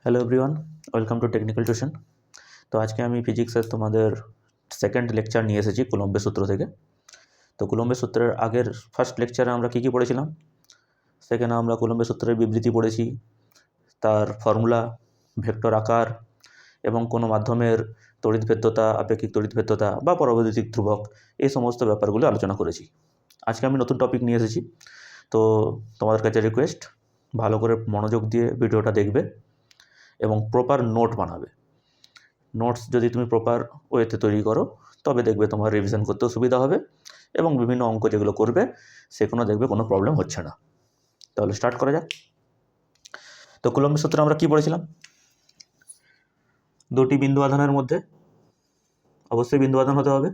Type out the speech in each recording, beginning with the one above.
Hello everyone, welcome to technical tuition. তো আজকে আমি ফিজিক্সের তোমাদের সেকেন্ড লেকচার নিয়ে এসেছি কুলম্বের সূত্র থেকে। তো কুলম্বের সূত্রের আগের ফার্স্ট লেকচারে আমরা কী পড়েছিলাম? সেখানে আমরা কুলম্বের সূত্রের বিবৃতি পড়েছি, তার ফর্মুলা, ভেক্টর আকার এবং কোনো মাধ্যমের তড়িৎভেদ্যতা, আপেক্ষিক তড়িৎভেদ্যতা বা পরবৈদ্যুতিক ধ্রুবক, এই সমস্ত ব্যাপারগুলো আলোচনা করেছি। আজকে আমি নতুন টপিক নিয়ে এসেছি। তো তোমাদের কাছে রিকোয়েস্ট, ভালো করে মনোযোগ দিয়ে ভিডিওটা দেখবে এবং প্রপার নোট বানাবে। নোটস যদি তুমি প্রপার ওয়েতে তৈরি করো তবে দেখবে তোমার রিভিশন করতেও সুবিধা হবে এবং বিভিন্ন অঙ্ক যেগুলো করবে সেগুলো দেখবে কোনো প্রবলেম হচ্ছে না। তাহলে স্টার্ট করা যাক। তো কুলম্বের সূত্রে আমরা কি পড়েছিলাম? দুটি বিন্দু আধানের মধ্যে অবশ্যই বিন্দু আধান হতে হবে।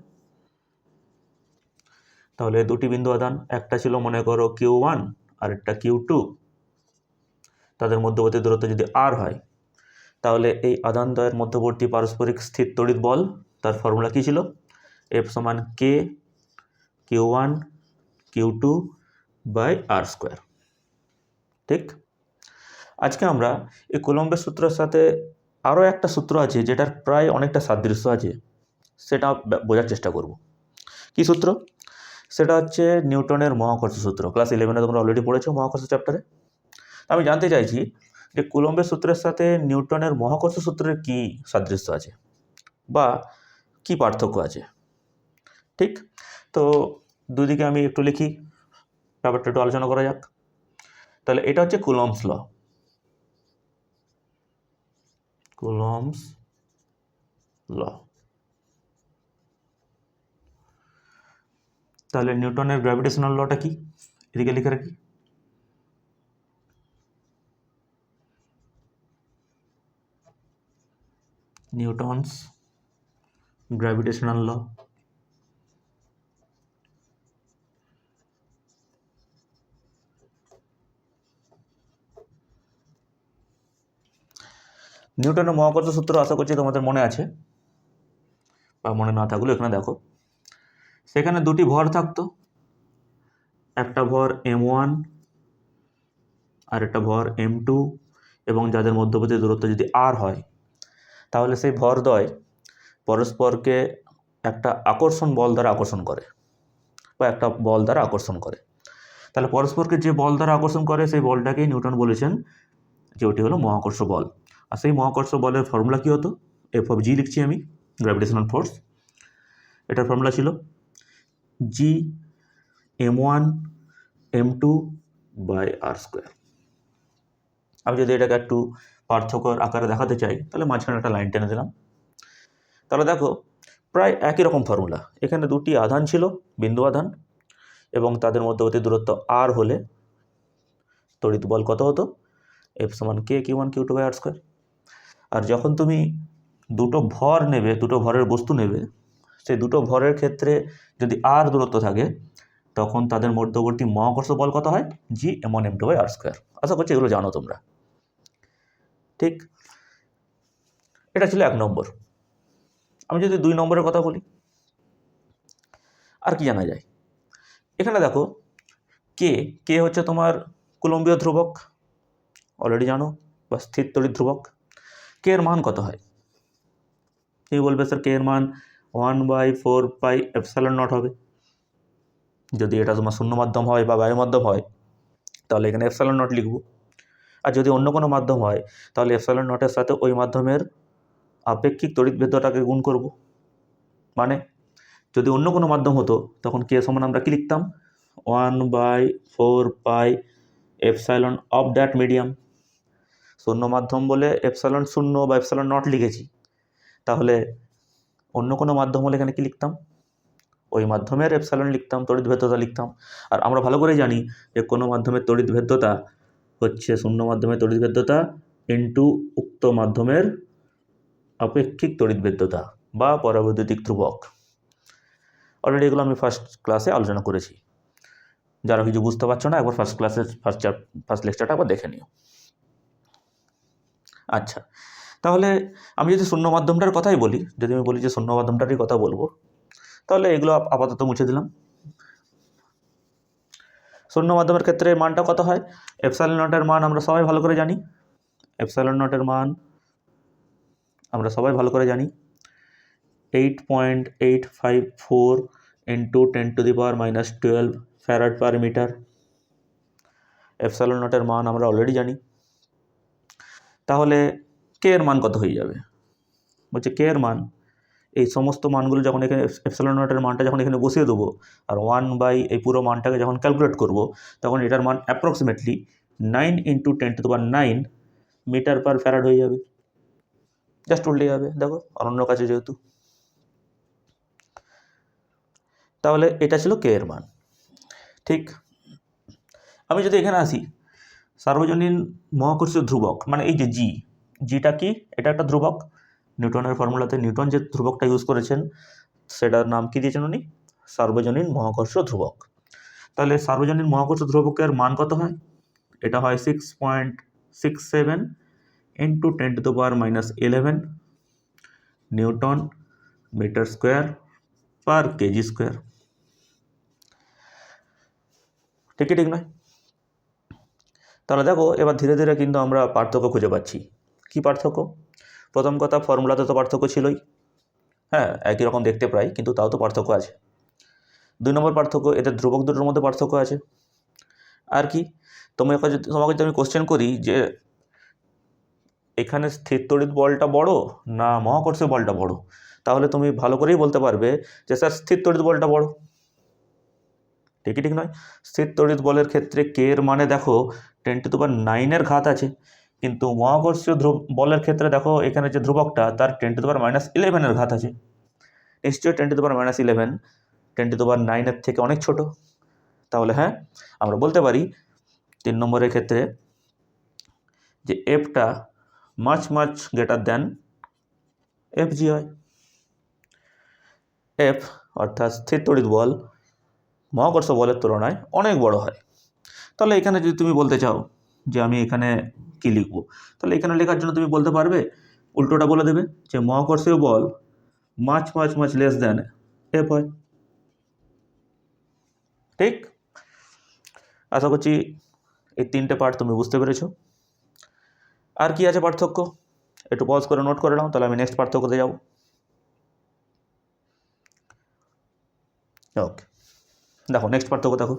তাহলে দুটি বিন্দু আধান, একটা ছিল মনে করো Q1 আর একটা Q2, তাদের মধ্যবর্তী দূরত্ব যদি R হয় তাহলে এই আধানদ্বয়ের মধ্যবর্তী পারস্পরিক স্থির তড়িৎ বল, তার ফর্মুলা কী ছিল? F সমান K Q1 Q2 by R square. ঠিক, আজকে আমরা এই কুলম্বের সূত্রের সাথে আরও একটা সূত্র আছে যেটার প্রায় অনেকটা সাদৃশ্য আছে, সেটা বোঝার চেষ্টা করব। কি সূত্র? সেটা হচ্ছে নিউটনের মহাকর্ষ সূত্র। ক্লাস 11-এ তোমরা অলরেডি পড়েছো মহাকর্ষ চ্যাপ্টারে। আমি জানতে চাইছি যে কুলম্বের সূত্রের সাথে নিউটনের মহাকর্ষ সূত্রের কী সাদৃশ্য আছে বা কি পার্থক্য আছে। ঠিক, তো দুদিকে আমি একটু লিখি, ব্যাপারটা একটু আলোচনা করা যাক। তাহলে এটা হচ্ছে কুলম্বস ল। Coulomb's law. তাহলে নিউটনের গ্র্যাভিটেশনাল লটা কি? এদিকে লিখে রাখি। নিউটনস গ্র্যাভিটেশনাল ল। নিউটনের মহাকর্ষ সূত্র আশা করছি তোমাদের মনে আছে, বা মনে না থাকলে এখানে দেখো। সেখানে দুটি ভর থাকতো, একটা ভর M1 আর একটা ভর M2, এবং যাদের মধ্যবর্তী দূরত্ব যদি R হয় তাহলে সেই ভরদ্বয় পরস্পরকে একটা আকর্ষণ বল দ্বারা আকর্ষণ করে বা একটা বল দ্বারা আকর্ষণ করে। তাহলে পরস্পরকে যে বল দ্বারা আকর্ষণ করে সেই বলটাকেই নিউটন বলেছেন যে ওটি হলো মহাকর্ষ বল। আর সেই মহাকর্ষ বলের ফর্মুলা কী হতো? F of G লিখছি আমি, গ্র্যাভিটেশনাল ফোর্স। এটার ফর্মুলা ছিল G M1 M2 by R square. আমি যদি এটাকে একটু পার্থক্যর আকারে দেখাতে চাই তাহলে মাঝখানে একটা লাইন টেনে দিলাম। তাহলে দেখো প্রায় একই রকম ফর্মুলা। এখানে দুটি আধান ছিল, বিন্দু আধান, এবং তাদের মধ্যবর্তী দূরত্ব R হলে তড়িৎ বল কত হতো? F সমান K Q1 Q2 by R square. আর যখন তুমি দুটো ভর নেবে, দুটো ভরের বস্তু নেবে, সেই দুটো ভরের ক্ষেত্রে যদি R দূরত্ব থাকে তখন তাদের মধ্যবর্তী মহাকর্ষ বল কত হয়? G M1 M2 by R square. আশা করছি এগুলো জানো তোমরা। ঠিক, এটা ছিল 1 নম্বর। আমি যদি 2 নম্বরের কথা বলি, আর কি জানা যায়? এখানে দেখো কে হচ্ছে তোমার কুলম্বীয় ধ্রুবক, অলরেডি জানো, বা স্থির তড়িৎ ধ্রুবক। কে এর মান কত হয়? তুমি বলবে স্যার কে এর মান 1/4πε0 হবে। যদি এটা তোমার শূন্য মাধ্যম হয় বা বায়ু মাধ্যম হয় তাহলে এখানে ε0 লিখব। আর যদি অন্য কোনো মাধ্যম হয় তাহলে ε0-এর সাথে ওই মাধ্যমের আপেক্ষিক তড়িৎভেদ্যতাকে গুণ করব। মানে যদি অন্য কোনো মাধ্যম হতো তখন কে সমান আমরা কি লিখতাম? 1/4πε অফ দ্যাট মিডিয়াম। শূন্য মাধ্যম বলে ε0 বা ε0 লিখেছি, তাহলে অন্য কোনো মাধ্যম হলে এখানে কি লিখতাম? ওই মাধ্যমের এপসাইলন লিখতাম, তড়িৎভেদ্যতা লিখতাম। আর আমরা ভালো করেই জানি যে কোনো মাধ্যমের তড়িৎভেদ্যতা হচ্ছে শূন্য মাধ্যমের তড়িৎভেদ্যতা ইন্টু উক্ত মাধ্যমের আপেক্ষিক তড়িৎভেদ্যতা বা পরাবৈদ্যুতিক ধ্রুবক। অলরেডি এগুলো আমি ফার্স্ট ক্লাসে আলোচনা করেছি। যারা কিছু বুঝতে পারছো না একবার ফার্স্ট ক্লাসের ফার্স্ট লেকচারটা আবার দেখে নিও। আচ্ছা, তাহলে আমি যদি শূন্য মাধ্যমটার কথাই বলি, যদি আমি বলি যে শূন্য মাধ্যমটারই কথা বলবো, তাহলে এগুলো আপাতত মুছে দিলাম। শূন্য মাধ্যমের ক্ষেত্রে মানটা কত হয়? ε0-এর মান আমরা সবাই ভালো করে জানি, এপসাইলন নটের মান আমরা সবাই ভালো করে জানি 8.854 into 10⁻⁻12 farad per metre. Epsilon নটের মান আমরা অলরেডি জানি। তাহলে কে এর মান কত হয়ে যাবে? বলছে কে এর মান, এই সমস্ত মানগুলো যখন এখানে এপসাইলন নটের মানটা যখন এখানে বসিয়ে দেবো আর 1/, এই পুরো মানটাকে যখন ক্যালকুলেট করব, তখন এটার মান approximately 9 into 10⁻9 metre per farad হয়ে যাবে। জাস্ট উল্টে যাবে, দেখো অনন্য কাছে যেহেতু। তাহলে এটা ছিল কে এর মান। ঠিক, আমি যদি এখানে আসি সার্বজনীন মহাকর্ষীয় ধ্রুবক, মানে এই যে জিটা কি, এটা একটা ধ্রুবক। নিউটনের ফর্মুলাতে নিউটন যে ধ্রুবকটা ইউজ করেছেন সেটার নাম কি দিয়েছেন উনি? সার্বজনীন মহাকর্ষীয় ধ্রুবক। তাহলে সার্বজনীন মহাকর্ষীয় ধ্রুবকের মান কত হয়? এটা হয় 6.67 into 10⁻11 newton metre square per KG square. ঠিকই ঠিক নয়? তাহলে দেখো এবার ধীরে ধীরে কিন্তু আমরা পার্থক্য খুঁজে পাচ্ছি। কি পার্থক্য? প্রথম কথা, ফর্মুলাতে তো পার্থক্য ছিলই, হ্যাঁ একই রকম দেখতে প্রায়, কিন্তু তাও তো পার্থক্য আছে। 2 নম্বর পার্থক্য, এদের ধ্রুবক দুটোর মধ্যে পার্থক্য আছে। আর কি, তোমাকে যদি আমি কোশ্চেন করি যে এখানে স্থির তড়িৎ বলটা বড় না মহাকর্ষীয় বলটা বড়, তাহলে তুমি ভালো করেই বলতে পারবে যে স্যার স্থির তড়িৎ বলটা বড়। ঠিকই ঠিক নয়? স্থির তড়িৎ বলের ক্ষেত্রে কে এর মানে দেখো 10⁻9 ঘাত আছে, কিন্তু মহাকর্ষীয় বলের ক্ষেত্রে দেখো এখানে যে ধ্রুবকটা তার 10⁻11 ঘাত আছে। নিশ্চয়ই 10⁻11 10⁻9 থেকে অনেক ছোট। তাহলে হ্যাঁ, আমরা বলতে পারি 3 নম্বরের ক্ষেত্রে যে এফটা মাচ গ্রেটার দ্যান এফজি হয়। এফ অর্থাৎ স্থির তড়িৎ বল মহাকর্ষ বলের তুলনায় অনেক বড় হয়। তাহলে এখানে যদি তুমি বলতে চাও যে আমি এখানে কি লিখবো, তাহলে এখানে লেখার জন্য তুমি বলতে পারবে, উল্টোটা বলে দেবে যে মহাকর্ষীয় বল মাচ লেস দ্যান এফ হয়। ঠিক, আশা করছি এই 3টে পার্ট তুমি বুঝতে পেরেছো। আর কি আছে পার্থক্য একটু পজ করে নোট করে নাও, তাহলে আমি নেক্সট পার্থক্যতে যাব। ওকে, দেখো নেক্সট পার্থক্য দেখো।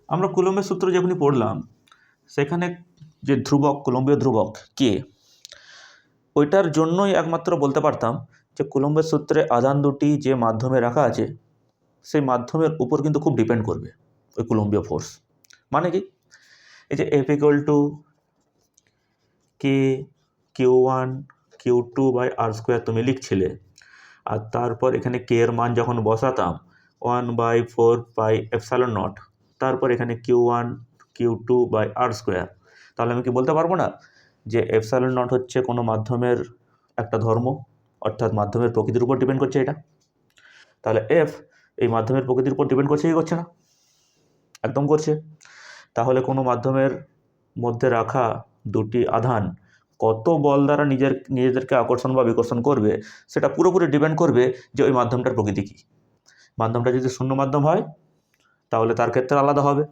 আমরা কুলম্বের সূত্র যখনই পড়লাম সেখানে যে ধ্রুবক, কুলম্বীয় ধ্রুবক কে, ওইটার জন্যই একমাত্র বলতে পারতাম যে কুলম্বের সূত্রে আধান দুটি যে মাধ্যমে রাখা আছে সেই মাধ্যমের উপর কিন্তু খুব ডিপেন্ড করবে ওই কুলম্বীয় ফোর্স। মানে কি, এই যে F equal to K Q1 Q2/r² তুমি লিখছিলে, আর তারপর এখানে কে এর মান যখন বসাতাম 1/4πε0, তারপর এখানে Q1 Q2/r², তাহলে আমি কি বলতে পারবো না যে ε0 হচ্ছে কোনো মাধ্যমের একটা ধর্ম, অর্থাৎ মাধ্যমের প্রকৃতির উপর ডিপেন্ড করছে এটা? তাহলে এফ এই মাধ্যমের প্রকৃতির উপর ডিপেন্ড করছে কি করছে না? একদম করছে। তাহলে কোনো মাধ্যমের মধ্যে রাখা দুটি আধান কত বল দ্বারা নিজেদেরকে আকর্ষণ বা বিকর্ষণ করবে সেটা পুরোপুরি ডিপেন্ড করবে যে ওই মাধ্যমটার প্রকৃতি কী। মাধ্যমটা যদি শূন্য মাধ্যম হয় তাহলে তার ক্ষেত্রে আলাদা হবে।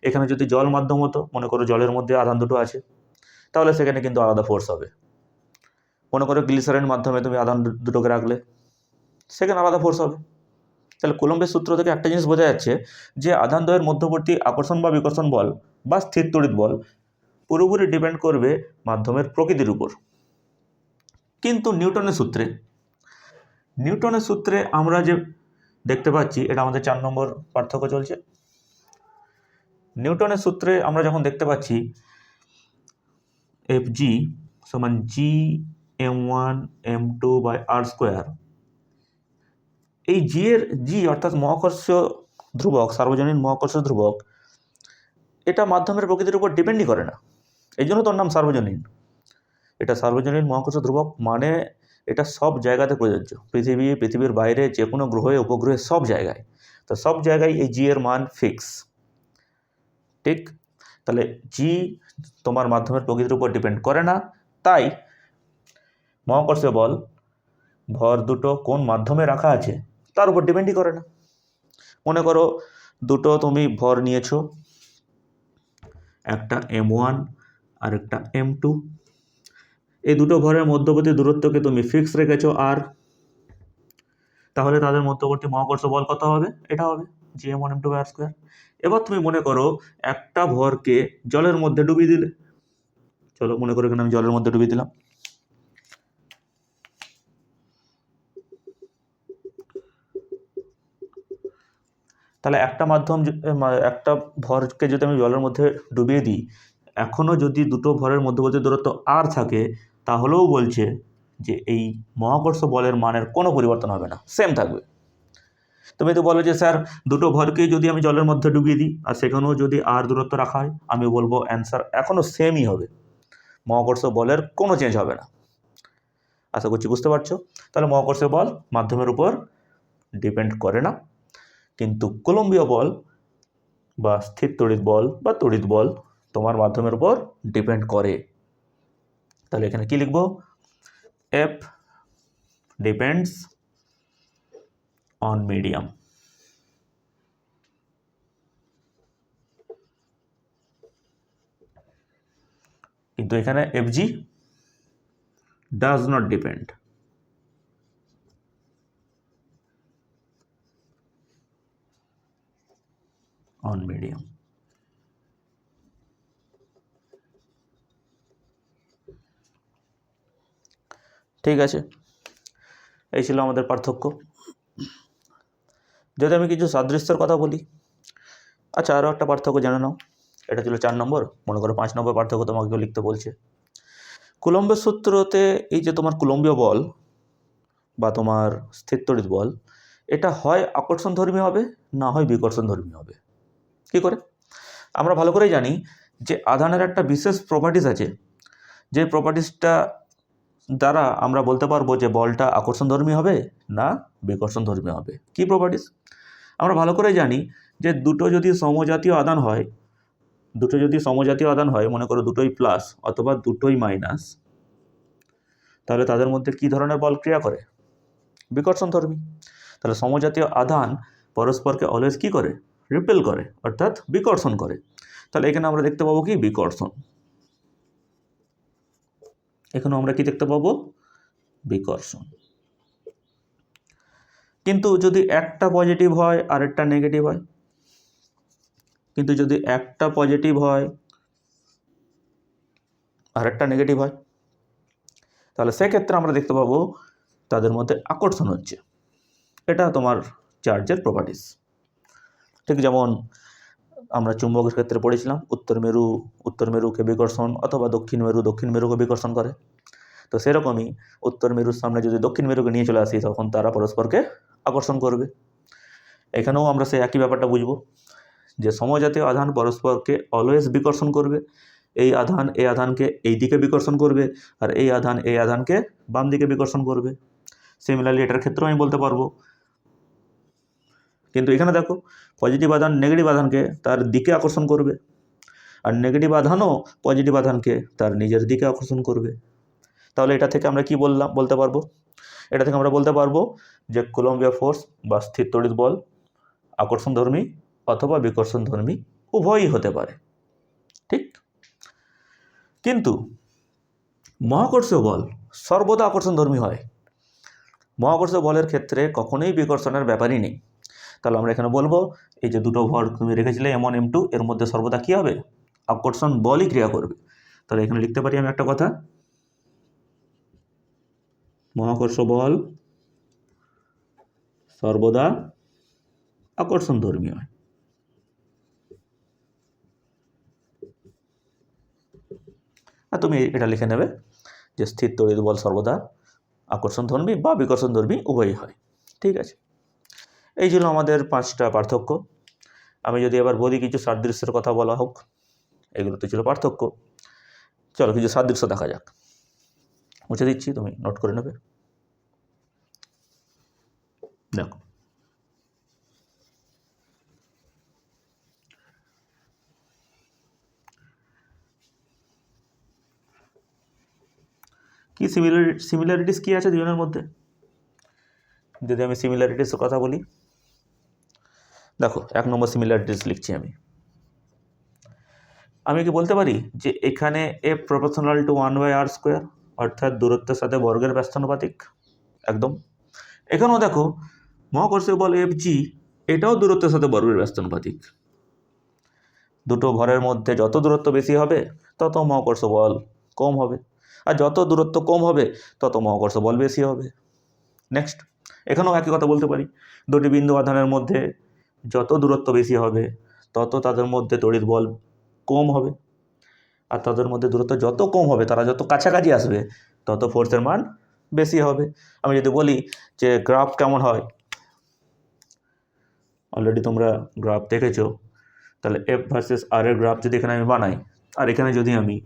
এখানে যদি জল মাধ্যম হতো, মনে করো জলের মধ্যে আধান দুটো আছে, তাহলে সেখানে কিন্তু আলাদা ফোর্স হবে। মনে করো গ্লিসারিন মাধ্যমে তুমি আধান দুটোকে রাখলে, সেখানে আলাদা ফোর্স হবে। তাহলে কুলম্বের সূত্র থেকে একটা জিনিস বোঝা যাচ্ছে যে আধান দ্বয়ের মধ্যবর্তী আকর্ষণ বা বিকর্ষণ বল বা স্থির তড়িৎ বল পুরোপুরি ডিপেন্ড করবে মাধ্যমের প্রকৃতির উপর। কিন্তু নিউটনের সূত্রে আমরা যে দেখতে পাচ্ছি, এটা আমাদের 4 নম্বর পার্থক্য চলছে। নিউটনের সূত্রে আমরা যখন দেখতে পাচ্ছি Fg সমান Gm1m2/r², এই জি অর্থাৎ মহাকর্ষীয় ধ্রুবক, সার্বজনীন মহাকর্ষীয় ধ্রুবক, এটা মাধ্যমের প্রকৃতির উপর ডিপেন্ডই করে না, এই জন্য তোর নাম সার্বজনীন। এটা সার্বজনীন মহাকর্ষীয় ধ্রুবক মানে এটা সব জায়গাতে প্রযোজ্য, পৃথিবীর বাইরে যে কোনো গ্রহে উপগ্রহে সব জায়গায়, তো সব জায়গায় এই জি এর মান ফিক্স। ঠিক, তাহলে জি তোমার মাধ্যমের প্রকৃতির উপর ডিপেন্ড করে না, তাই মহাকর্ষীয় বল ভর দুটো কোন মাধ্যমে রাখা আছে তার উপর ডিপেন্ডই করে না। মনে করো দুটো তুমি ভর নিয়েছো, একটা M1 আর একটা M2। এই দুটো ভরের মধ্যবর্তী দূরত্বকে তুমি ফিক্স রেখেছো আর, তাহলে তাদের মধ্যবর্তী মহাকর্ষ বল কত হবে? এটা হবে Gm1m2/r²। এবার তুমি মনে করো একটা ভরকে জলের মধ্যে ডুবিয়ে দিলে। চলো মনে করো এখানে আমি জলের মধ্যে ডুবিয়ে দিলাম। তাহলে একটা ভরকে যদি আমি জলের মধ্যে ডুবিয়ে দিই, এখনো যদি দুটো ভরের মধ্যবর্তী দূরত্ব আর থাকে, তাহলেও বলছে যে এই মহাকর্ষ বলের মানের কোনো পরিবর্তন হবে না, সেম থাকবে। তুমি তো বলো যে স্যার দুটো ভরকেই যদি আমি জলের মধ্যে ডুবিয়ে দিই আর সেখানেও যদি আর দূরত্ব রাখা হয়, আমি বলবো অ্যান্সার এখনো সেমই হবে, মহাকর্ষ বলের কোনো চেঞ্জ হবে না। আশা করছি বুঝতে পারছো। তাহলে মহাকর্ষ বল মাধ্যমের উপর ডিপেন্ড করে না, কিন্তু কলম্বীয় বল বা স্থির তড়িৎ বল বা তড়িৎ বল তোমার মাধ্যমের উপর ডিপেন্ড করে। তাহলে এখানে কি লিখবো? F depends on medium. কিন্তু এখানে FG does not depend on medium. ঠিক আছে, এই ছিল আমাদের পার্থক্য। যদি আমি কিছু সাদৃশ্যের কথা বলি, আচ্ছা আরও একটা পার্থক্য জেনে নাও। এটা ছিল 4 নম্বর। মনে করো 5 নম্বর পার্থক্য তোমাকে কেউ লিখতে বলছে। কুলম্বের সূত্রতে এই যে তোমার কুলম্বীয় বল বা তোমার স্থির তড়িৎ বল, এটা হয় আকর্ষণধর্মী হবে, না হয় বিকর্ষণধর্মী হবে। কী করে? আমরা ভালো করেই জানি যে আধানের একটা বিশেষ প্রপার্টিস আছে, যে প্রপার্টিসটা দ্বারা আমরা বলতে পারবো যে বলটা আকর্ষণধর্মী হবে না বিকর্ষণধর্মী হবে। কি প্রপার্টিস? আমরা ভালো করে জানি যে দুটো যদি সমজাতীয় আধান হয়, মনে করো দুটোই প্লাস অথবা দুটোই মাইনাস, তাহলে তাদের মধ্যে কি ধরনের বল ক্রিয়া করে? বিকর্ষণধর্মী। তাহলে সমজাতীয় আধান পরস্পরকে অলওয়েজ কি করে? রিপেল করে, অর্থাৎ বিকর্ষণ করে। তাহলে এখানে আমরা দেখতে পাবো কি? বিকর্ষণ। এখানে আমরা কি দেখতে পাবো? বিকর্ষণ। কিন্তু যদি একটা পজিটিভ হয় আর একটা নেগেটিভ হয়, তাহলে সেক্ষেত্রে আমরা দেখতে পাবো তাদের মধ্যে আকর্ষণ হচ্ছে। এটা তোমার চার্জের প্রপার্টিস। ঠিক যেমন আমরা চুম্বকের ক্ষেত্রে পড়েছিলাম, উত্তর মেরুকে বিকর্ষণ অথবা দক্ষিণ মেরুকে বিকর্ষণ করে। তো সেরকমই উত্তর মেরুর সামনে যদি দক্ষিণ মেরুকে নিয়ে চলে আসি, তখন তারা পরস্পরকে আকর্ষণ করবে। এখানেও আমরা সেই একই ব্যাপারটা বুঝবো যে সমজাতীয় আধান পরস্পরকে অলওয়েজ বিকর্ষণ করবে। এই আধানকে এই দিকে বিকর্ষণ করবে, আর এই আধানকে বাম দিকে বিকর্ষণ করবে। সিমিলারলি এটার ক্ষেত্রেও আমি বলতে পারবো। কিন্তু এখানে দেখো, পজিটিভ আধান নেগেটিভ আধানকে তার দিকে আকর্ষণ করবে, আর নেগেটিভ আধানও পজিটিভ আধানকে তার নিজের দিকে আকর্ষণ করবে। তাহলে এটা থেকে আমরা কি বলতে পারবো? এটা থেকে আমরা বলতে পারবো যে কুলম্বীয় ফোর্স বা স্থির তড়িৎ বল আকর্ষণধর্মী অথবা বিকর্ষণধর্মী উভয়ই হতে পারে। ঠিক? কিন্তু মহাকর্ষ বল সর্বদা আকর্ষণধর্মী হয়। মহাকর্ষ বলের ক্ষেত্রে কখনোই বিকর্ষণের ব্যাপারই নেই। তাহলে আমরা এখানে বলবো এই যে দুটো ভর তুমি রেখেছিলে M1 M2, এর মধ্যে সর্বদা কি হবে? আকর্ষণ বলই ক্রিয়া করবে। তাহলে এখানে লিখতে পারি আমি একটা কথা, মহাকর্ষ বল সর্বদা আকর্ষণধর্মী হয়। আর তুমি এটা লিখে নেবে যে স্থির তড়িৎ বল সর্বদা আকর্ষণধর্মী বা বিকর্ষণধর্মী উভয়ই হয়। ঠিক আছে, এই ছিল আমাদের 5টা পার্থক্য। আমি যদি এবার বলি কিছু সাদৃশ্যের কথা বলা হোক, এগুলো তো ছিল পার্থক্য। চলো কিছু সাদৃশ্য দেখা যাক। মুছে দিচ্ছি, তুমি নোট করে নেবে। দেখো, কি সিমিলারিটিস কি আছে দুজনের মধ্যে? যদি আমি সিমিলারিটিসের কথা বলি, দেখো 1 নম্বর সিমিলারিটিস লিখছি আমি কি বলতে পারি যে এখানে এফ প্রপোর্শনাল টু 1/r², অর্থাৎ দূরত্বের সাথে বর্গের ব্যস্তানুপাতিক। একদম। এখানেও দেখো মহাকর্ষীয় বল এফ জি, এটাও দূরত্বের সাথে বর্গের ব্যস্তানুপাতিক। দুটো ভরের মধ্যে যত দূরত্ব বেশি হবে তত মহাকর্ষ বল কম হবে, আর যত দূরত্ব কম হবে তত মহাকর্ষ বল বেশি হবে। নেক্সট, এখানেও একই কথা বলতে পারি, দুটি বিন্দু আধানের মধ্যে যত দূরত্ব বেশি হবে তত তাদের মধ্যে তড়িৎ বল কম হবে, আর তাদের মধ্যে দূরত্ব যত কম হবে, তারা যত কাছাকাছি আসবে তত ফোর্সের মান বেশি হবে। আমি যদি বলি যে গ্রাফ কেমন হয়, অলরেডি তোমরা গ্রাফ দেখেছো, তাহলে এফ ভার্সেস আর এর গ্রাফ যদি এখানে আমি বানাই, আর এখানে যদি আমি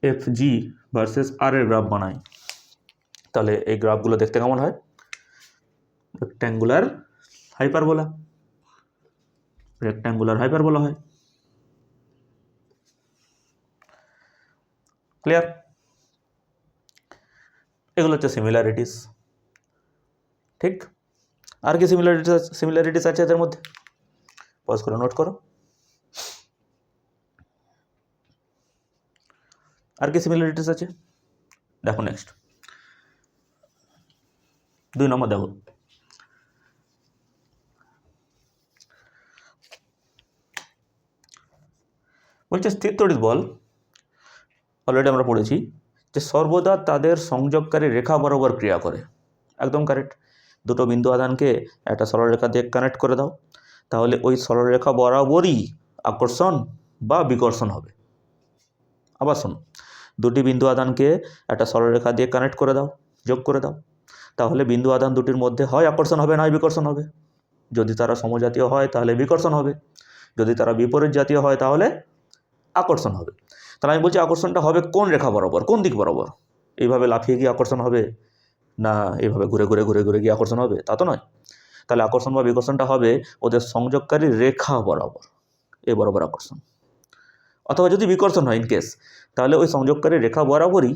এফ জি ভার্সেস আর এর গ্রাফ বানাই, তাহলে এই গ্রাফগুলো দেখতে কেমন হয়? রেক্ট্যাঙ্গুলার হাইপারবোলা হয়। ক্লিয়ার? এগুলো হচ্ছে সিমিলারিটিস। ঠিক, আর কি সিমিলারিটিস আছে এদের মধ্যে? পজ করে নোট করো। আর কি সিমিলারিটিস আছে দেখো। নেক্সট 2 নম্বর দেখো, বলছে স্থির তড়িৎ বল, অলরেডি আমরা পড়েছি যে সর্বদা তাদের সংযোগকারী রেখা বরাবর ক্রিয়া করে। একদম কারেক্ট। দুটো বিন্দু আধানকে একটা সরলরেখা দিয়ে কানেক্ট করে দাও, তাহলে ওই সরলরেখা বরাবরই আকর্ষণ বা বিকর্ষণ হবে। আবার শোনো, দুটি বিন্দু আধানকে একটা সরলরেখা দিয়ে কানেক্ট করে দাও, যোগ করে দাও, তাহলে বিন্দু আধান দুটির মধ্যে হয় আকর্ষণ হবে, নয় বিকর্ষণ হবে। যদি তারা সমজাতীয় হয় তাহলে বিকর্ষণ হবে, যদি তারা বিপরীত জাতীয় হয় তাহলে আকর্ষণ হবে। তাহলে আমি বলছি আকর্ষণটা হবে কোন রেখা বরাবর, কোন দিক বরাবর? এইভাবে লাফিয়ে গিয়ে আকর্ষণ হবে, না এইভাবে ঘুরে ঘুরে ঘুরে ঘুরে গিয়ে আকর্ষণ হবে, তা তো নয়। তাহলে আকর্ষণ বা বিকর্ষণটা হবে ওদের সংযোগকারী রেখা বরাবর, এ বরাবর আকর্ষণ। অথবা যদি বিকর্ষণ হয় ইন কেস, তাহলে ওই সংযোগকারী রেখা বরাবরই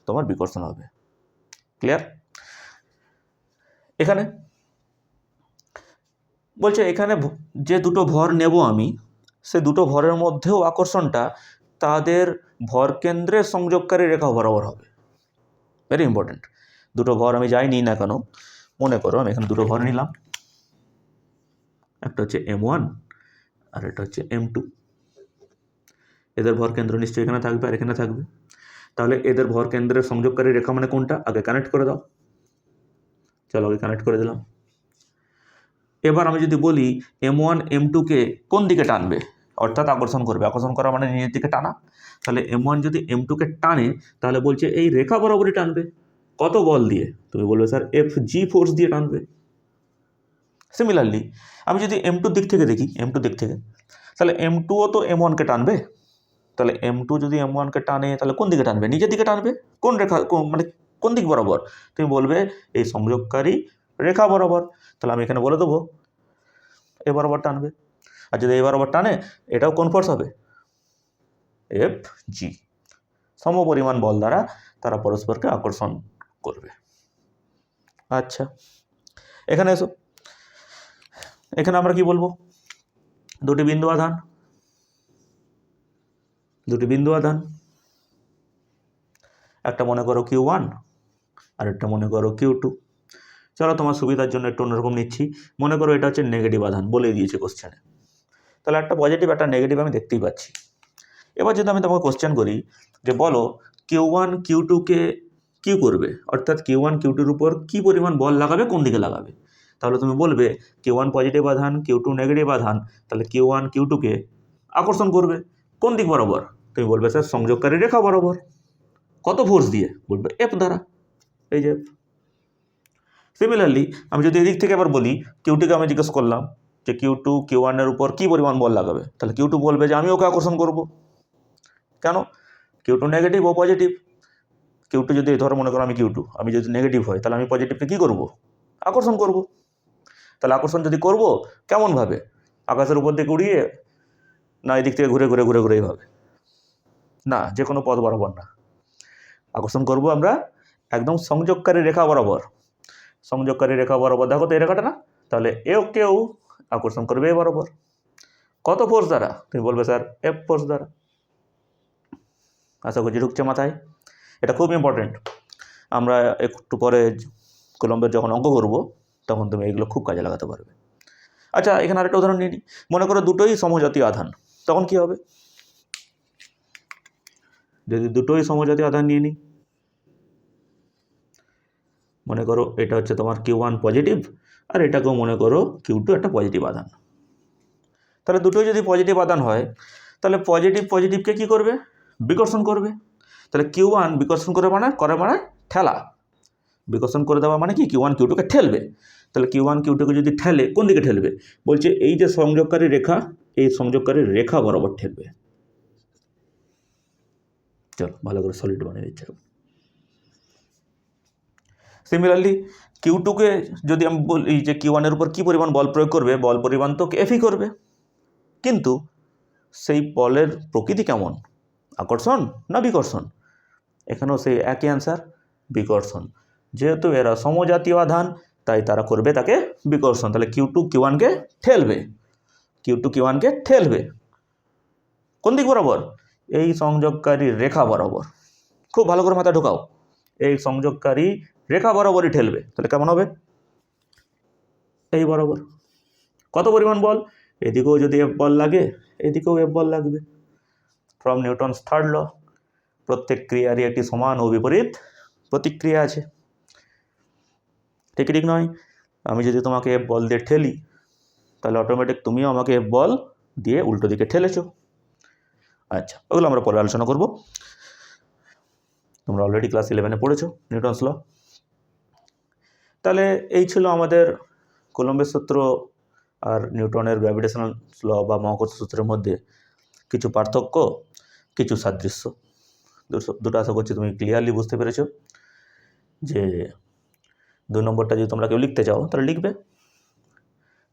তোমার বিকর্ষণ হবে। ক্লিয়ার? এখানে বলছে এখানে যে দুটো ভর নেব আমি, সে দুটো ভরের মধ্যেও আকর্ষণটা তাদের ভর কেন্দ্রের সংযোগকারী রেখা বরাবর হবে। Very important. দুটো ভর আমি যাই নিই না কেন, মনে করো আমি এখানে দুটো ভর নিলাম, একটা হচ্ছে M1 আর এটা হচ্ছে M2। এদের ভর কেন্দ্র নিশ্চয়ই এখানে থাকবে আর এখানে থাকবে। তাহলে এদের ভর কেন্দ্রের সংযোগকারী রেখা মানে কোনটা, আগে কানেক্ট করে দাও। চলো আগে কানেক্ট করে দিলাম। এবার আমি যদি বলি M1 M2কে কোন দিকে টানবে, অর্থাৎ আকর্ষণ করবে, আকর্ষণ করা মানে নিজের দিকে টানা, তাহলে M1 যদি M2কে টানে তাহলে বলছে এই রেখা বরাবরই টানবে। কত বল দিয়ে? তুমি বলবে স্যার FG ফোর্স দিয়ে টানবে। সিমিলারলি আমি যদি M2 দিক থেকে দেখি, M2 দিক থেকে, তাহলে M2ও তো M1কে টানবে। তাহলে M2 যদি M1কে টানে তাহলে কোন দিকে টানবে? নিজের দিকে টানবে। কোন রেখা, মানে কোন দিক বরাবর? তুমি বলবে এই সংযোগকারী রেখা বরাবর। তাহলে আমি এখানে বলে দেবো এ বরাবর টানবে। আর যদি এ বরাবর টানে, এটাও কোন ফোর্স হবে? FG। সমপরিমাণ বল দ্বারা তারা পরস্পরকে আকর্ষণ করবে। আচ্ছা, এখানে এসো। এখানে আমরা কি বলবো? দুটি বিন্দু আধান, একটা মনে করো Q1 আর একটা মনে করো Q2। চলো তোমার সুবিধার জন্য একটু অন্যরকম নিচ্ছি। মনে করো এটা হচ্ছে নেগেটিভ আধান, বলে দিয়েছে কোশ্চেনে। তাহলে একটা পজিটিভ একটা নেগেটিভ আমি দেখতেই পাচ্ছি। এবার যদি আমি তোমাকে কোশ্চেন করি যে বলো Q1 Q2কে কি করবে, অর্থাৎ Q1 Q2-র উপর কি পরিমাণ বল লাগাবে, কোন দিকে লাগাবে, তাহলে তুমি বলবে Q1 পজিটিভ আধান, Q2 নেগেটিভ আধান, তাহলে Q1 Q2কে আকর্ষণ করবে কোন দিক বরাবর? তুমি বলবে স্যার সংযোগকারী রেখা বরাবর। কত ফোর্স দিয়ে? বলবে F দ্বারা, এই যে। সিমিলারলি আমি যদি এদিক থেকে আবার বলি, Q2কে আমি জিজ্ঞেস করলাম যে Q2 Q1-এর উপর কি পরিমাণ বল লাগাবে, তাহলে Q2 বলবে যে আমি ওকে আকর্ষণ করব। কেন? Q2 নেগেটিভ ও পজিটিভ। Q2 যদি ধরো মনে করো আমি Q2, আমি যদি নেগেটিভ হয় তাহলে আমি পজিটিভকে কী করব? আকর্ষণ করব। তাহলে আকর্ষণ যদি করব কেমনভাবে? আকাশের উপর দিকে উড়িয়ে, না এদিক থেকে ঘুরে ঘুরে ঘুরে ঘুরে এইভাবে? না, যে কোনো পথ বরাবর না। আকর্ষণ করব আমরা একদম সংযোগকারী রেখা বরাবর, সংযোগকারী রেখা বরাবর দেখো তো এই রেখাটা না, তাহলে কেউ আকর্ষণ করবে এ বরাবর। কত ফোর্স দ্বারা? তুমি বলবে স্যার এফ ফোর্স দ্বারা। আশা করছি ঢুকছে মাথায়। এটা খুব ইম্পর্টেন্ট, আমরা একটু পরে কুলম্বের যখন অঙ্ক করব তখন তুমি এগুলো খুব কাজে লাগাতে পারবে। আচ্ছা, এখানে আরেকটা উদাহরণ নিয়ে নিই। মনে করো দুটোই সমজাতীয় আধান, তখন কি হবে? যদি দুটোই সমজাতীয় আধান নিয়ে নিই, মনে করো এটা হচ্ছে তোমার Q1 পজিটিভ, আর এটাকেও মনে করো Q2 একটা পজিটিভ আধান। তাহলে দুটোই যদি পজিটিভ আধান হয়, তাহলে পজিটিভকে কি করবে? বিকর্ষণ করবে। তাহলে Q1 বিকর্ষণ করে মানে ঠেলা। বিকর্ষণ করে দেওয়া মানে কি? Q1 Q2কে ঠেলবে। তাহলে Q1 Q2কে যদি ঠেলে, কোন দিকে ঠেলবে? বলছে এই যে সংযোগকারী রেখা, এই সংযোগকারী রেখা বরাবর ঠেলবে। চলো ভালো করে সলিড বানিয়ে দিচ্ছে। সিমিলারলি Q2কে যদি আমি বলি যে Q1 এর উপর কী পরিমাণ বল প্রয়োগ করবে, বল পরিমাণ তো Fই করবে, কিন্তু সেই বলের প্রকৃতি কেমন? আকর্ষণ না বিকর্ষণ? এখানেও সেই একই অ্যান্সার, বিকর্ষণ। যেহেতু এরা সমজাতীয় আধান, তাই তারা করবে তাকে বিকর্ষণ। তাহলে Q2 Q1কে ঠেলবে। কোন দিক বরাবর? এই সংযোগকারী রেখা বরাবর। খুব ভালো করে মাথা ঢোকাও, এই সংযোগকারী রেখা বরাবরই ঠেলবে। তাহলে কেমন হবে? এই বরাবর। কত পরিমাণ বল? এদিকেও যদি এফ বল লাগে, এদিকেও এফ বল লাগবে। ফ্রম নিউটনস থার্ড ল, প্রত্যেক ক্রিয়ারই একটি সমান ও বিপরীত প্রতিক্রিয়া আছে। ঠিক নয়? আমি যদি তোমাকে এফ বল দিয়ে ঠেলি, তাহলে অটোমেটিক তুমিও আমাকে এফ বল দিয়ে উল্টো দিকে ঠেলেছো। আচ্ছা, ওগুলো আমরা পরে আলোচনা করব। তোমরা অলরেডি ক্লাস 11-এ পড়েছো নিউটনস ল। তাহলে এই ছিল আমাদের কুলম্বের সূত্র আর নিউটনের গ্র্যাভিটেশনাল ল বা মহাকর্ষ সূত্রের মধ্যে কিছু পার্থক্য, কিছু সাদৃশ্য। দুটো আশা করছি তুমি ক্লিয়ারলি বুঝতে পেরেছো। যে 2 নম্বরটা যদি তোমরা কেউ লিখতে চাও তাহলে লিখবে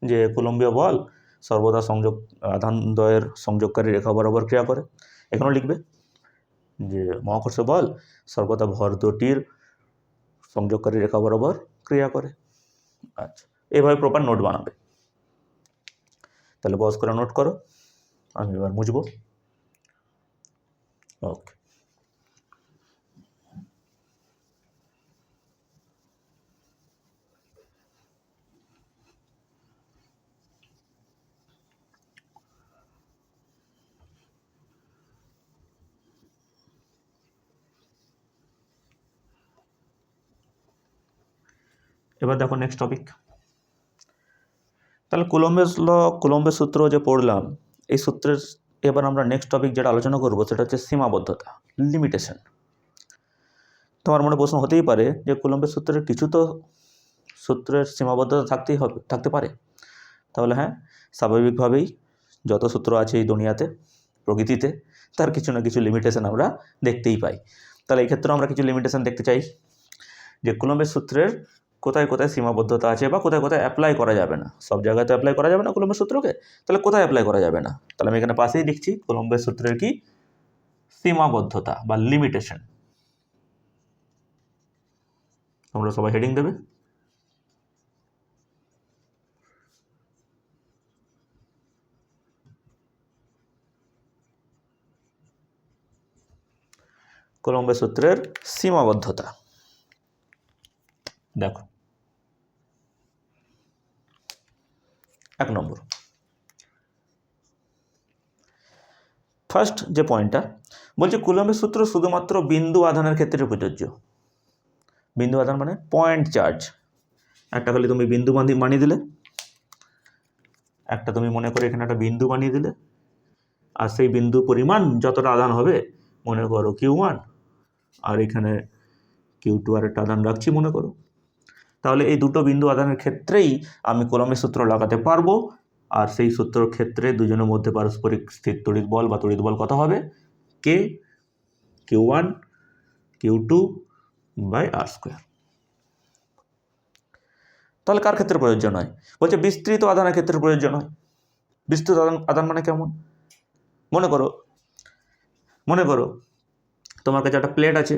যে কুলম্বীয় বল সর্বদা আধানদ্বয়ের সংযোগকারী রেখা বরাবর ক্রিয়া করে। এখানেও লিখবে যে মহাকর্ষ বল সর্বদা ভর দুটির সংযোগকারী রেখা বরাবর ক্রিয়া করে। আচ্ছা, এভাবে প্রপার নোট বানাবে। তাহলে বস করে নোট করো, আমি এবার মুছবো। ওকে, এবার দেখো নেক্সট টপিক। তাহলে কুলম্বের সূত্র যে পড়লাম, এই সূত্রের এবার আমরা নেক্সট টপিক যেটা আলোচনা করব সেটা হচ্ছে সীমাবদ্ধতা, লিমিটেশন। তোমার মনে প্রশ্ন হতেই পারে যে কুলম্বের সূত্রের কিছু তো সূত্রের সীমাবদ্ধতা থাকতে পারে। তাহলে হ্যাঁ, স্বাভাবিকভাবেই যত সূত্র আছে এই দুনিয়াতে, প্রকৃতিতে, তার কিছু না কিছু লিমিটেশন আমরা দেখতেই পাই। তাহলে এই ক্ষেত্রে আমরা কিছু লিমিটেশন দেখতে চাই যে কুলম্বের সূত্রের কোথায় কোথায় সীমাবদ্ধতা আছে বা কোথায় কোথায় অ্যাপ্লাই করা যাবে না। সব জায়গায় তো অ্যাপ্লাই করা যাবে না কুলম্বের সূত্রকে, তাহলে কোথায় অ্যাপ্লাই করা যাবে না? তাহলে আমি এখানে পাশেই লিখছি কুলম্বের সূত্রের কি সীমাবদ্ধতা বা লিমিটেশন। তোমরা সবাই হেডিং দেবে। কুলম্বের সূত্রের সীমাবদ্ধতা দেখো। 1 নম্বর, ফার্স্ট যে পয়েন্টটা বলছে কুলম্বের সূত্র শুধুমাত্র বিন্দু আধানের ক্ষেত্রে প্রযোজ্য। বিন্দু আধান মানে পয়েন্ট চার্জ। একটা খালি তুমি বিন্দু বানিয়ে দিলে, একটা তুমি মনে করে এখানে একটা বিন্দু বানিয়ে দিলে, আর সেই বিন্দু পরিমাণ যতটা আধান হবে, মনে করো Q1, আর এখানে Q2 আর একটা আধান রাখছি মনে করো। তাহলে এই দুটো বিন্দু আধানের ক্ষেত্রেই আমি কুলম্বের সূত্র লাগাতে পারবো। আর সেই সূত্রের ক্ষেত্রে দুজনের মধ্যে পারস্পরিক স্থির তড়িৎ বল বা তড়িৎ বল কত হবে? Q1 Q2 by R²। তাহলে কার ক্ষেত্রে প্রযোজ্য নয়? বলছে বিস্তৃত আধানের ক্ষেত্রে প্রযোজ্য নয়। বিস্তৃত আধান মানে কেমন? মনে করো তোমার কাছে একটা প্লেট আছে,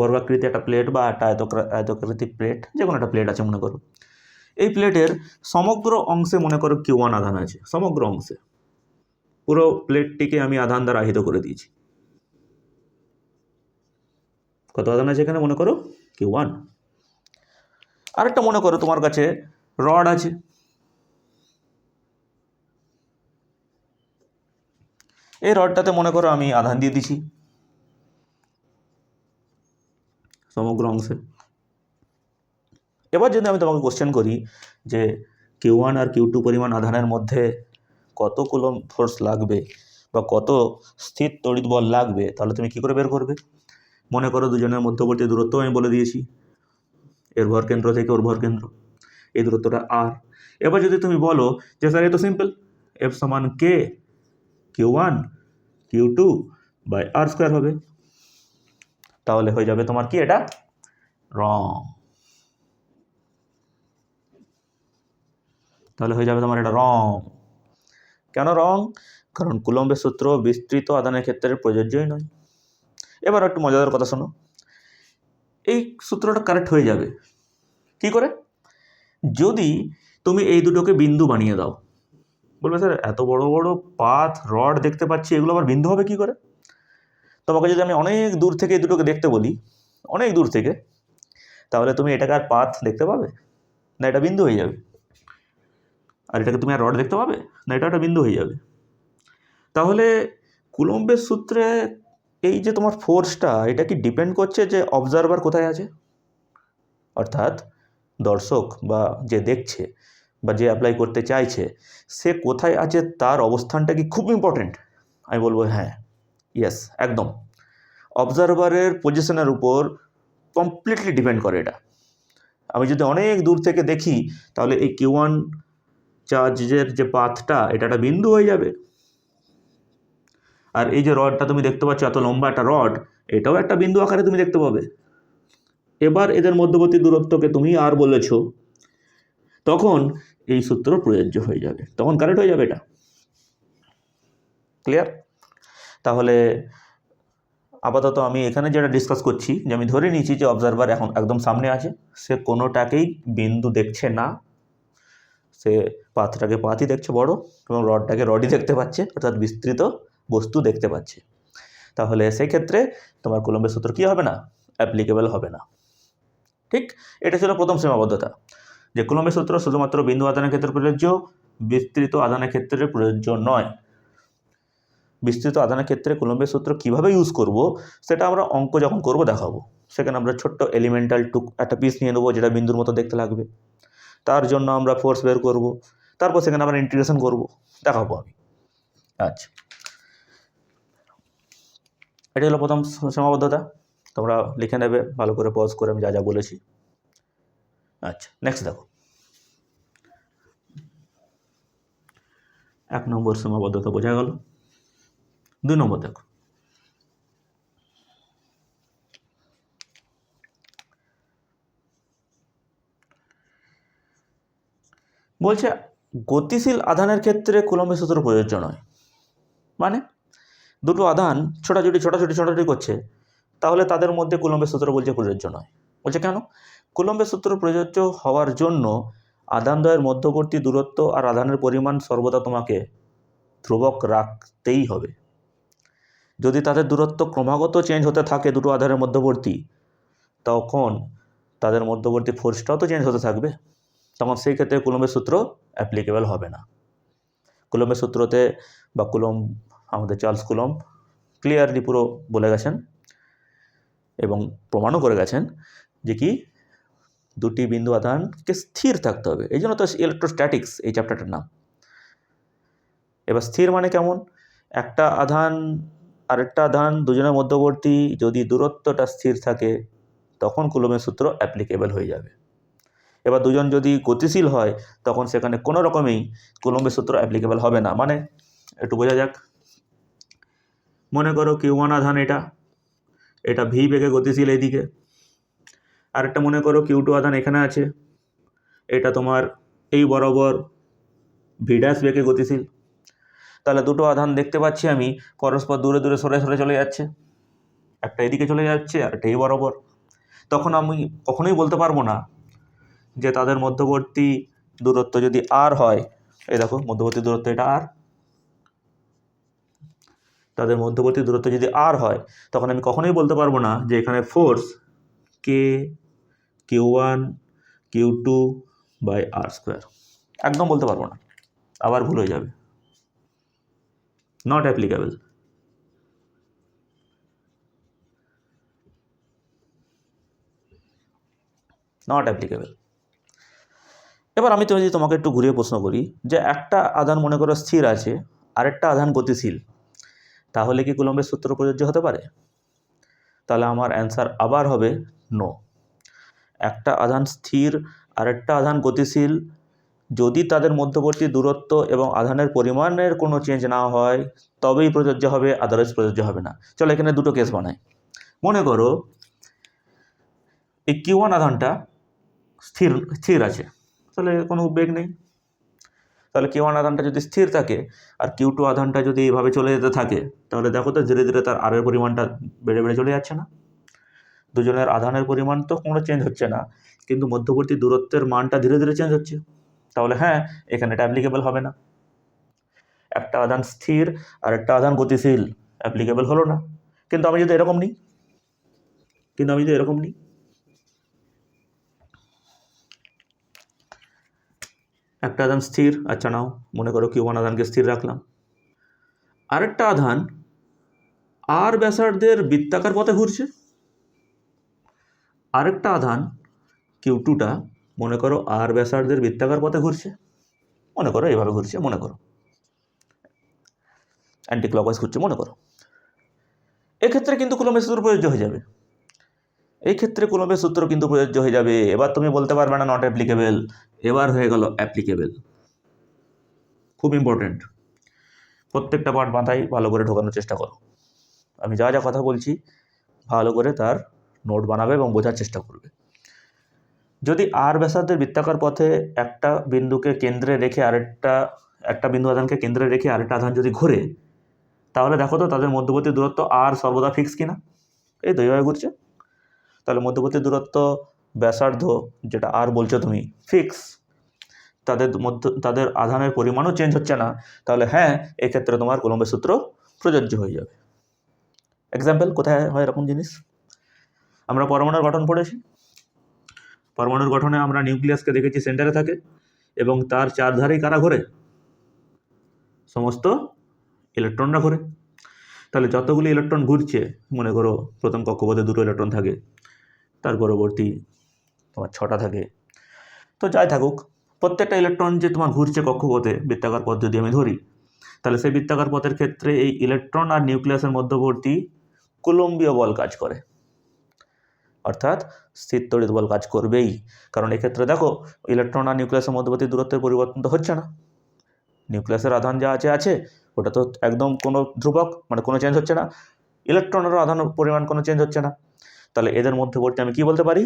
বর্গাকৃতি একটা প্লেট বা একটা আয়তকৃতি প্লেট, যে কোনো একটা প্লেট আছে মনে করো। এই প্লেটের সমগ্র অংশে মনে করো Q1 আধান আছে, সমগ্র অংশে পুরো প্লেটটিকে আমি আধান দ্বারা আহিত করে দিয়েছি। কত আধান আছে এখানে মনে করো Q1। আরেকটা মনে করো তোমার কাছে রড আছে, এই রডটাতে মনে করো আমি আধান দিয়ে দিছি সমগ্র অংশে। এবার যদি আমি তোমাকে কোশ্চেন করি যে Q1 আর Q2 পরিমাণ আধানের মধ্যে কত কুলম্ব ফোর্স লাগবে বা কত স্থির তড়িৎ বল লাগবে, তাহলে তুমি কি করে বের করবে? মনে করো দুজনের মধ্যবর্তী দূরত্ব আমি বলে দিয়েছি, এর ভর কেন্দ্র থেকে ওর ভর কেন্দ্র, এই দূরত্বটা r। এবার যদি তুমি বলো যে স্যার এ তো সিম্পল, F সমান K Q1 Q2 by r² হবে, তাহলে হয়ে যাবে তোমার কি এটা রং। তাহলে হয়ে যাবে তোমার এটা রং। কেন রং? কারণ কুলম্বের সূত্র বিস্তৃত আধানের ক্ষেত্রে প্রযোজ্যই নয়। এবার একটু মজাদার কথা শোনো, এই সূত্রটা কারেক্ট হয়ে যাবে কি করে? যদি তুমি এই দুটোকে বিন্দু বানিয়ে দাও। বলবে স্যার এত বড় বড় পাত রড দেখতে পাচ্ছি, এগুলো আবার বিন্দু হবে কি করে? তোমাকে যদি আমি অনেক দূর থেকে এই দুটোকে দেখতে বলি, অনেক দূর থেকে, তাহলে তুমি এটাকে আর পাত দেখতে পাবে না, এটা বিন্দু হয়ে যাবে। আর এটাকে তুমি আর রড দেখতে পাবে না, এটা একটা বিন্দু হয়ে যাবে। তাহলে কুলম্বের সূত্রে এই যে তোমার ফোর্সটা, এটা কি ডিপেন্ড করছে যে অবজারভার কোথায় আছে, অর্থাৎ দর্শক বা যে দেখছে বা যে অ্যাপ্লাই করতে চাইছে সে কোথায় আছে, তার অবস্থানটা কি খুব ইম্পর্টেন্ট? আমি বলবো হ্যাঁ, ইয়েস, একদম। অবজারভারের পজিশনের উপর কমপ্লিটলি ডিপেন্ড করে এটা। আমি যদি অনেক দূর থেকে দেখি, তাহলে এই Q1 চার্জের যে পাথটা, এটা একটা বিন্দু হয়ে যাবে। আর এই যে রডটা তুমি দেখতে পাচ্ছ, এত লম্বা একটা রড, এটাও একটা বিন্দু আকারে তুমি দেখতে পাবে। এবার এদের মধ্যবর্তী দূরত্বকে তুমি আর বলেছো, তখন এই সূত্র প্রযোজ্য হয়ে যাবে, তখন কারেক্ট হয়ে যাবে এটা। ক্লিয়ার? তাহলে আপাতত আমি এখানে যেটা ডিসকাস করছি, যে আমি ধরে নিয়েছি যে অবজারভার এখন একদম সামনে আছে, সে কোনোটাকেই বিন্দু দেখছে না, সে পাথটাকে পাথই দেখছে বড়, এবং রডটাকে রডই দেখতে পাচ্ছে, অর্থাৎ বিস্তৃত বস্তু দেখতে পাচ্ছে। তাহলে সেই ক্ষেত্রে তোমার কুলম্বের সূত্র কি হবে না? অ্যাপ্লিকেবল হবে না। ঠিক, এটা ছিল প্রথম সীমাবদ্ধতা, যে কুলম্বের সূত্র শুধুমাত্র বিন্দু আধানের ক্ষেত্রে প্রযোজ্য, বিস্তৃত আধানের ক্ষেত্রে প্রযোজ্য নয়। বিস্তৃত আধানের ক্ষেত্রে কুলম্বের সূত্র কিভাবে ইউজ করব, সেটা আমরা অঙ্ক যখন করব দেখাবো। সেখানে আমরা ছোট্ট এলিমেন্টাল একটা পিস নিয়ে নেবো, যেটা বিন্দুর মতো দেখতে লাগবে, তার জন্য আমরা ফোর্স বের করব, তারপর সেখানে আমরা ইন্টিগ্রেশন করব, দেখাবো আমি। আচ্ছা, এটা হলো প্রথম সীমাবদ্ধতা, তোমরা লিখে নেবে ভালো করে পজ করে আমি যা যা বলেছি। আচ্ছা, নেক্সট দেখো, 1 নম্বর সীমাবদ্ধতা বোঝা গেল। 2 নম্বর দেখো, বলছে গতিশীল আধানের ক্ষেত্রে কুলম্বের সূত্র প্রযোজ্য নয়। মানে দুটো আধান ছোটাছুটি করছে, তাহলে তাদের মধ্যে কুলম্বের সূত্র বলছে প্রযোজ্য নয়। বলছে কেন? কুলম্বের সূত্র প্রযোজ্য হওয়ার জন্য আধানদ্বয়ের মধ্যবর্তী দূরত্ব আর আধানের পরিমাণ সর্বদা তোমাকে ধ্রুবক রাখতেই হবে। যদি তাদের দূরত্ব ক্রমাগত চেঞ্জ হতে থাকে দুটো আধানের মধ্যবর্তী, তখন তাদের মধ্যবর্তী ফোর্সটাও তো চেঞ্জ হতে থাকবে, তখন সেই ক্ষেত্রে কুলম্বের সূত্র অ্যাপ্লিকেবল হবে না। কুলম্বের সূত্রতে বা কুলম্ব, আমাদের চার্লস কুলম্ব ক্লিয়ারলি পুরো বলে গেছেন এবং প্রমাণও করে গেছেন যে কি দুটি বিন্দু আধানকে স্থির থাকতে হবে। এই জন্য তো ইলেকট্রোস্ট্যাটিক্স এই চ্যাপ্টারটার নাম। এবার স্থির মানে কেমন? একটা আধান আরেকটা আধান দুজনের মধ্যবর্তী যদি দূরত্বটা স্থির থাকে, তখন কুলম্বের সূত্র অ্যাপ্লিকেবল হয়ে যাবে। এবার দুজন যদি গতিশীল হয়, তখন সেখানে কোনো রকমেই কুলম্বের সূত্র অ্যাপ্লিকেবল হবে না। মানে একটু বোঝা যাক, মনে করো Q1 আধান, এটা ভি বেগে গতিশীল এইদিকে, আরেকটা মনে করো Q2 আধান এখানে আছে, এটা তোমার এই বরাবর ভি ড্যাশ বেগে গতিশীল। তাহলে দুটো আধান দেখতে পাচ্ছি আমি পরস্পর দূরে দূরে সরে সরে চলে যাচ্ছে। একটা এদিকে চলে যাচ্ছে আর একটা এই বরাবর, তখন আমি কখনোই বলতে পারবো না যে তাদের মধ্যবর্তী দূরত্ব যদি আর হয়, এই দেখো মধ্যবর্তী দূরত্ব এটা আর, তাদের মধ্যবর্তী দূরত্ব যদি আর হয়, তখন আমি কখনোই বলতে পারবো না যে এখানে ফোর্স কে Q1 Q2 by R square, একদম বলতে পারবো না, আবার ভুল হয়ে যাবে। Not applicable. Not applicable. এবার আমি যদি তোমাকে একটু ঘুরিয়ে প্রশ্ন করি যে একটা আধান মনে করো স্থির আছে, আরেকটা আধান গতিশীল, তাহলে কি কুলম্বের সূত্র প্রযোজ্য হতে পারে? তাহলে আমার অ্যান্সার আবার হবে নো। একটা আধান স্থির আরেকটা আধান গতিশীল, যদি তাদের মধ্যবর্তী দূরত্ব এবং আধানের পরিমাণের কোনো চেঞ্জ না হয় তবেই প্রযোজ্য হবে, আদারওয়াইজ প্রযোজ্য হবে না। চলো এখানে দুটো কেস বানাই। মনে করো এই Q1 আধানটা স্থির স্থির আছে, তাহলে কোনো বেগ নেই। তাহলে Q1 আধানটা যদি স্থির থাকে আর Q2 আধানটা যদি এইভাবে চলে যেতে থাকে, তাহলে দেখো তো ধীরে ধীরে তার আরের পরিমাণটা বেড়ে বেড়ে চলে যাচ্ছে না? দুজনের আধানের পরিমাণ তো কোনো চেঞ্জ হচ্ছে না, কিন্তু মধ্যবর্তী দূরত্বের মানটা ধীরে ধীরে চেঞ্জ হচ্ছে। তাহলে হ্যাঁ, এখানে এটা অ্যাপ্লিকেবল হবে না। একটা আধান স্থির আর একটা আধান গতিশীল, অ্যাপ্লিকেবল হলো না। কিন্তু আমি যদি এরকম নিই, একটা আধান স্থির, আচ্ছা নাও মনে করো Q1 আধানকে স্থির রাখলাম, আরেকটা আধান আর ব্যাসার্ধের বৃত্তাকার পথে ঘুরছে, আরেকটা আধান Q2টা মনে করো আর ব্যাসার্ধের বৃত্তাকার পথে ঘুরছে, মনে করো এইভাবে ঘুরছে, মনে করো অ্যান্টি ক্লকওয়াইজ ঘুরছে, মনে করো। এক্ষেত্রে কিন্তু কুলম্বের সূত্র প্রযোজ্য হয়ে যাবে, এই ক্ষেত্রে কুলম্বের সূত্র কিন্তু প্রযোজ্য হয়ে যাবে। এবার তুমি বলতে পারবে না নট অ্যাপ্লিকেবল, এবার হয়ে গেল অ্যাপ্লিকেবল। খুব ইম্পর্টেন্ট, প্রত্যেকটা পার্ট মাথায় ভালো করে ঢোকানোর চেষ্টা করো। আমি যা যা কথা বলছি ভালো করে তার নোট বানাবে এবং বোঝার চেষ্টা করবে। যদি আর ব্যাসার্ধের বৃত্তাকার পথে একটা বিন্দুকে কেন্দ্রে রেখে একটা বিন্দু আধানকে কেন্দ্রে রেখে আরেকটা আধান যদি ঘোরে, তাহলে দেখো তো তাদের মধ্যবর্তী দূরত্ব আর সর্বদা ফিক্স কিনা। এই তো এইভাবে ঘুরছে, তাহলে মধ্যবর্তী দূরত্ব ব্যাসার্ধ যেটা আর বলছো তুমি ফিক্স, তাদের আধানের পরিমাণও চেঞ্জ হচ্ছে না, তাহলে হ্যাঁ এক্ষেত্রে তোমার কুলম্বের সূত্র প্রযোজ্য হয়ে যাবে। এক্সাম্পল কোথায় হয় এরকম জিনিস? আমরা পরমাণুর গঠন পড়েছি। পরমাণুর গঠনে আমরা নিউক্লিয়াসকে দেখেছি সেন্টারে থাকে এবং তার চারধারেই কারা ঘোরে? সমস্ত ইলেকট্রনরা ঘোরে। তাহলে যতগুলি ইলেকট্রন ঘুরছে, মনে করো প্রথম কক্ষপথে 2টো ইলেকট্রন থাকে, তার পরবর্তী তোমার 6টা থাকে, তো যাই থাকুক, প্রত্যেকটা ইলেকট্রন যে তোমার ঘুরছে কক্ষপথে বৃত্তাকার পথ যদি আমি ধরি, তাহলে সেই বৃত্তাকার পথের ক্ষেত্রে এই ইলেকট্রন আর নিউক্লিয়াসের মধ্যবর্তী কুলম্বীয় বল কাজ করে, অর্থাৎ স্থির তড়িৎ বল কাজ করবেই। কারণ এক্ষেত্রে দেখো ইলেকট্রন আর নিউক্লিয়াসের মধ্যবর্তী দূরত্বের পরিবর্তন তো হচ্ছে না, নিউক্লিয়াসের আধান যা আছে ওটা তো একদম কোনো ধ্রুবক, মানে কোনো চেঞ্জ হচ্ছে না, ইলেকট্রনেরও আধান পরিমাণ কোনো চেঞ্জ হচ্ছে না। তাহলে এদের মধ্যবর্তী আমি কি বলতে পারি?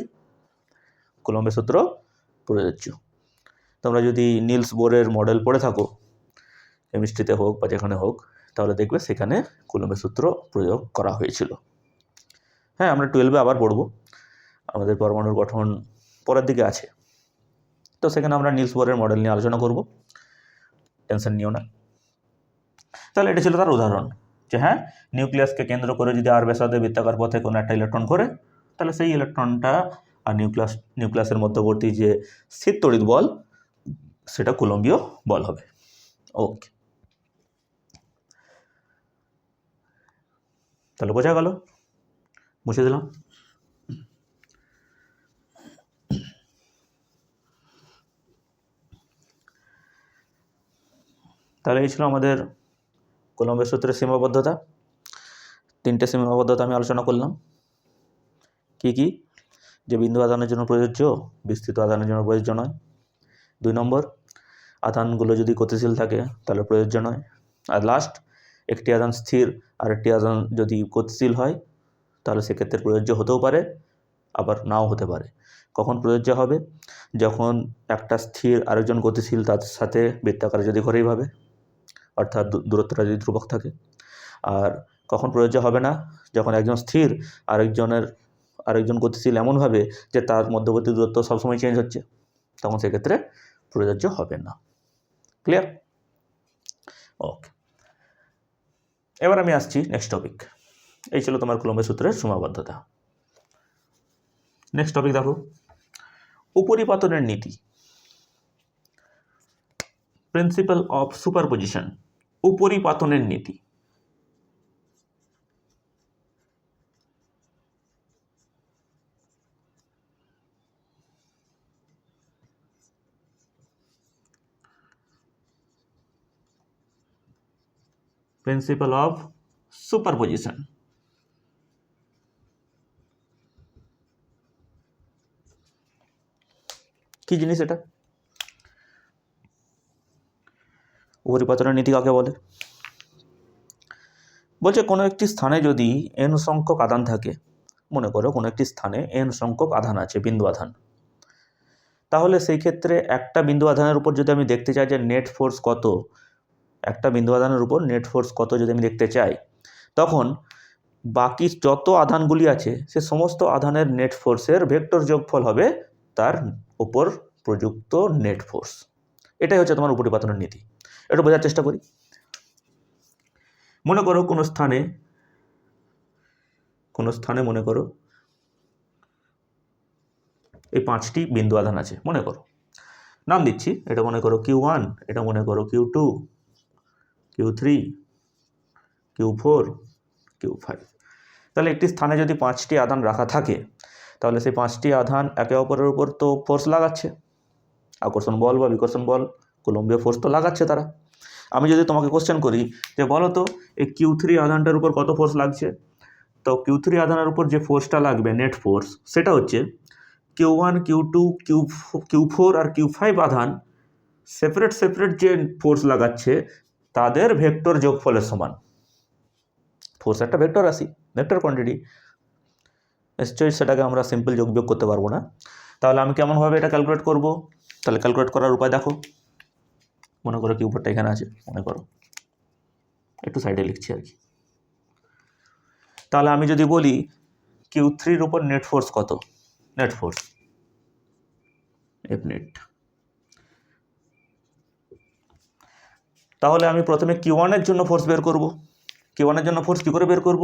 কুলম্বের সূত্র প্রযোজ্য। তোমরা যদি নিলস বোরের মডেল পড়ে থাকো, কেমিস্ট্রিতে হোক বা যেখানে হোক, তাহলে দেখবে সেখানে কুলম্বের সূত্র প্রয়োগ করা হয়েছিল। হ্যাঁ, আমরা 12-এ আবার পড়বো, আমাদের পরমাণুর গঠন পরের দিকে আছে, তো সেখানে আমরা নিলস বোরের মডেল নিয়ে আলোচনা করব, টেনশন নিও না। তাহলে এটা ছিল তার উদাহরণ যে হ্যাঁ, নিউক্লিয়াসকে কেন্দ্র করে যদি আর ব্যাসার্ধের বৃত্তাকার পথে কোনো একটা ইলেকট্রন ঘোরে, তাহলে সেই ইলেকট্রনটা আর নিউক্লিয়াসের মধ্যবর্তী যে স্থির তড়িৎ বল সেটা কুলম্বীয় বল হবে। ওকে, তাহলে বোঝা গেল, মুছে দিলাম। তাহলে এই ছিল আমাদের কুলম্বের সূত্রের সীমাবদ্ধতা। 3টে সীমাবদ্ধতা আমি আলোচনা করলাম। কি কি? যে বিন্দু আধানের জন্য প্রযোজ্য, বিস্তৃত আধানের জন্য প্রযোজ্য নয়। 2 নম্বর, আধানগুলো যদি গতিশীল থাকে তাহলে প্রযোজ্য নয়। আর লাস্ট, একটি আধান স্থির আর একটি আধান যদি গতিশীল হয় তাহলে সেক্ষেত্রে প্রযোজ্য হতেও পারে, আবার নাও হতে পারে। কখন প্রযোজ্য হবে? যখন একটা স্থির আরেকজন গতিশীল তার সাথে বৃত্তাকারে যদি ঘোরে এইভাবে, অর্থাৎ দূরত্বটা যদি ধ্রুবক থাকে। আর কখন প্রযোজ্য হবে না? যখন একজন স্থির আরেকজন গতিশীল এমনভাবে যে তার মধ্যবর্তী দূরত্ব সবসময় চেঞ্জ হচ্ছে, তখন সেক্ষেত্রে প্রযোজ্য হবে না। ক্লিয়ার? ওকে, এবার আমি আসছি নেক্সট টপিক। এই ছিল তোমার কুলম্বের সূত্রের সীমাবদ্ধতা। নেক্সট টপিক দেখো, উপরিপাতনের নীতি, প্রিন্সিপাল অফ সুপারপজিশন, উপরিপাতনের নীতি। Principal of superposition. কি জিনিস এটা? উপরিপাতনের নীতি কাকে বলে? বলছে কোনো একটি স্থানে যদি n সংখ্যক আধান থাকে, মনে করো কোনো একটি স্থানে n সংখ্যক আধান আছে, বিন্দু আধান, তাহলে সেই ক্ষেত্রে একটা বিন্দু আধানের উপর যদি আমি দেখতে চাই যে নেট ফোর্স কত, একটা বিন্দু আধানের উপর নেট ফোর্স কত যদি আমি দেখতে চাই, তখন বাকি যত আধানগুলি আছে সে সমস্ত আধানের নেট ফোর্সের ভেক্টর যোগফল হবে তার উপর প্রযুক্ত নেট ফোর্স। এটাই হচ্ছে তোমার উপরিপাতনের নীতি। একটু বোঝার চেষ্টা করি। মনে করো কোনো স্থানে মনে করো এই 5টি বিন্দু আধান আছে, মনে করো, নাম দিচ্ছি, এটা মনে করো Q1, এটা মনে করো Q2, Q3, Q4, Q5। তাহলে একটি স্থানে যদি 5টি আধান রাখা থাকে, তাহলে সেই 5টি আধান একে অপরের উপর তো ফোর্স লাগাচ্ছে, আকর্ষণ বল বা বিকর্ষণ বল, কুলম্বীয় ফোর্স তো লাগাচ্ছে তারা। আমি যদি তোমাকে কোশ্চেন করি যে বলো তো এই Q3 আধানটার উপর কত ফোর্স লাগছে, তো Q3 আধানের উপর যে ফোর্সটা লাগবে নেট ফোর্স, সেটা হচ্ছে Q1, Q2, Q4 আর Q5 আধান সেপারেট যে ফোর্স লাগাচ্ছে তাদের ভেক্টর যোগফলের সমান। ফোর্স একটা ভেক্টর রাশি, ভেক্টর কোয়ান্টিটি, নিশ্চয়ই সেটাকে আমরা সিম্পল যোগ বিয়োগ করতে পারবো না। তাহলে আমি কেমনভাবে এটা ক্যালকুলেট করব? তাহলে ক্যালকুলেট করার উপায় দেখো। মনে করো Q4টা এখানে আছে, মনে করো, একটু সাইডে লিখছি আর কি। তাহলে আমি যদি বলি Q3-র উপর নেট ফোর্স কত, নেট ফোর্স এফ নেট, তাহলে আমি প্রথমে Q1-এর জন্য ফোর্স বের করব। Q1-এর জন্য ফোর্স কী করে বের করব?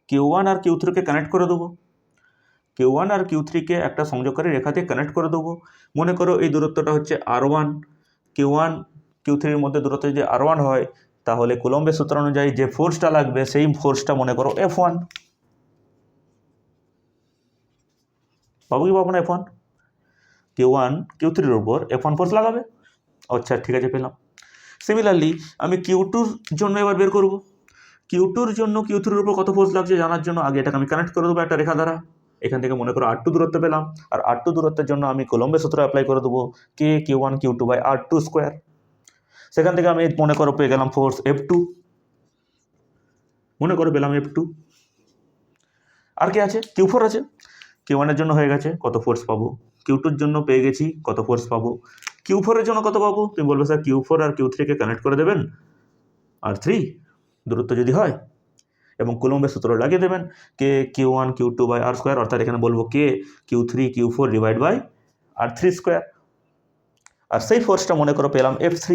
Q1 আর Q3-কে কানেক্ট করে দেবো। Q1 আর Q3-কে একটা সংযোগকারী রেখা দিয়ে কানেক্ট করে দেবো। মনে করো এই দূরত্বটা হচ্ছে R1। Q1 Q3-র মধ্যে দূরত্ব যদি R1 হয়, তাহলে কুলম্বের সূত্র অনুযায়ী যে ফোর্সটা লাগবে সেই ফোর্সটা মনে করো F1। পাবো কি পাবো না F1? Q1 Q3-র উপর F1 ফোর্স লাগাবে। আচ্ছা, ঠিক আছে, পেলাম। সিমিলারলি আমি Q2-র জন্য এবার বের করব। Q2-র জন্য Q3-র উপর কত ফোর্স লাগছে জানার জন্য আগে এটাকে আমি কানেক্ট করে দেবো একটা রেখা দ্বারা। এখান থেকে মনে করো R2 দূরত্ব পেলাম, আর R2 দূরত্বের জন্য আমি কুলম্বের সূত্র অ্যাপ্লাই করে দেবো, Q1 Q2 by R2 square. সেখান থেকে আমি মনে করো পেয়ে গেলাম ফোর্স F2, মনে করো পেলাম F2। আর কি আছে? Q4 আছে। Q1-এর জন্য হয়ে গেছে, কত ফোর্স পাবো? Q2-র জন্য পেয়ে গেছি, কত ফোর্স পাবো? Q4-এর জন্য কত পাবো? তুমি বলবে স্যার Q4 আর Q3-কে কানেক্ট করে দেবেন R3 দূরত্ব যদি হয়, এবং কুলম্বের সূত্র লাগিয়ে দেবেন Q1 Q2 by R square, অর্থাৎ এখানে বলবো Q3 Q4 divide by R3 square. আর সেই ফোর্সটা মনে করো পেলাম F3।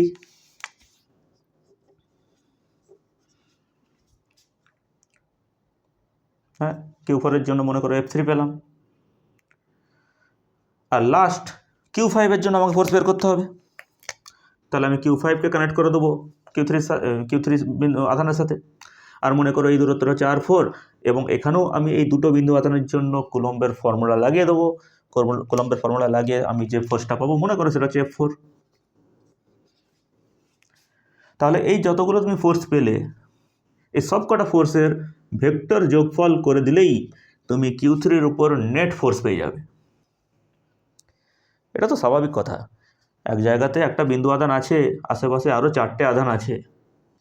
হ্যাঁ, Q4-এর জন্য মনে করো F3 পেলাম। আর লাস্ট Q5-এর জন্য আমাকে ফোর্স বের করতে হবে। তাহলে আমি Q5-কে কানেক্ট করে দেবো Q3 আধানের সাথে। আর মনে করো এই দূরত্বটা হচ্ছে R4, এবং এখানেও আমি এই দুটো বিন্দু আধানের জন্য কুলম্বের ফর্মুলা লাগিয়ে দেবো। কুলম্বের ফর্মুলা লাগিয়ে আমি যে ফোর্সটা পাবো মনে করো সেটা হচ্ছে F4। তাহলে এই যতগুলো তুমি ফোর্স পেলে, এই সব কটা ফোর্সের ভেক্টর যোগফল করে দিলেই তুমি Q3-র উপর নেট ফোর্স পেয়ে যাবে। এটা তো স্বাভাবিক কথা। এক জায়গাতে একটা বিন্দু আধান আছে, আশেপাশে আরও 4টে আধান আছে,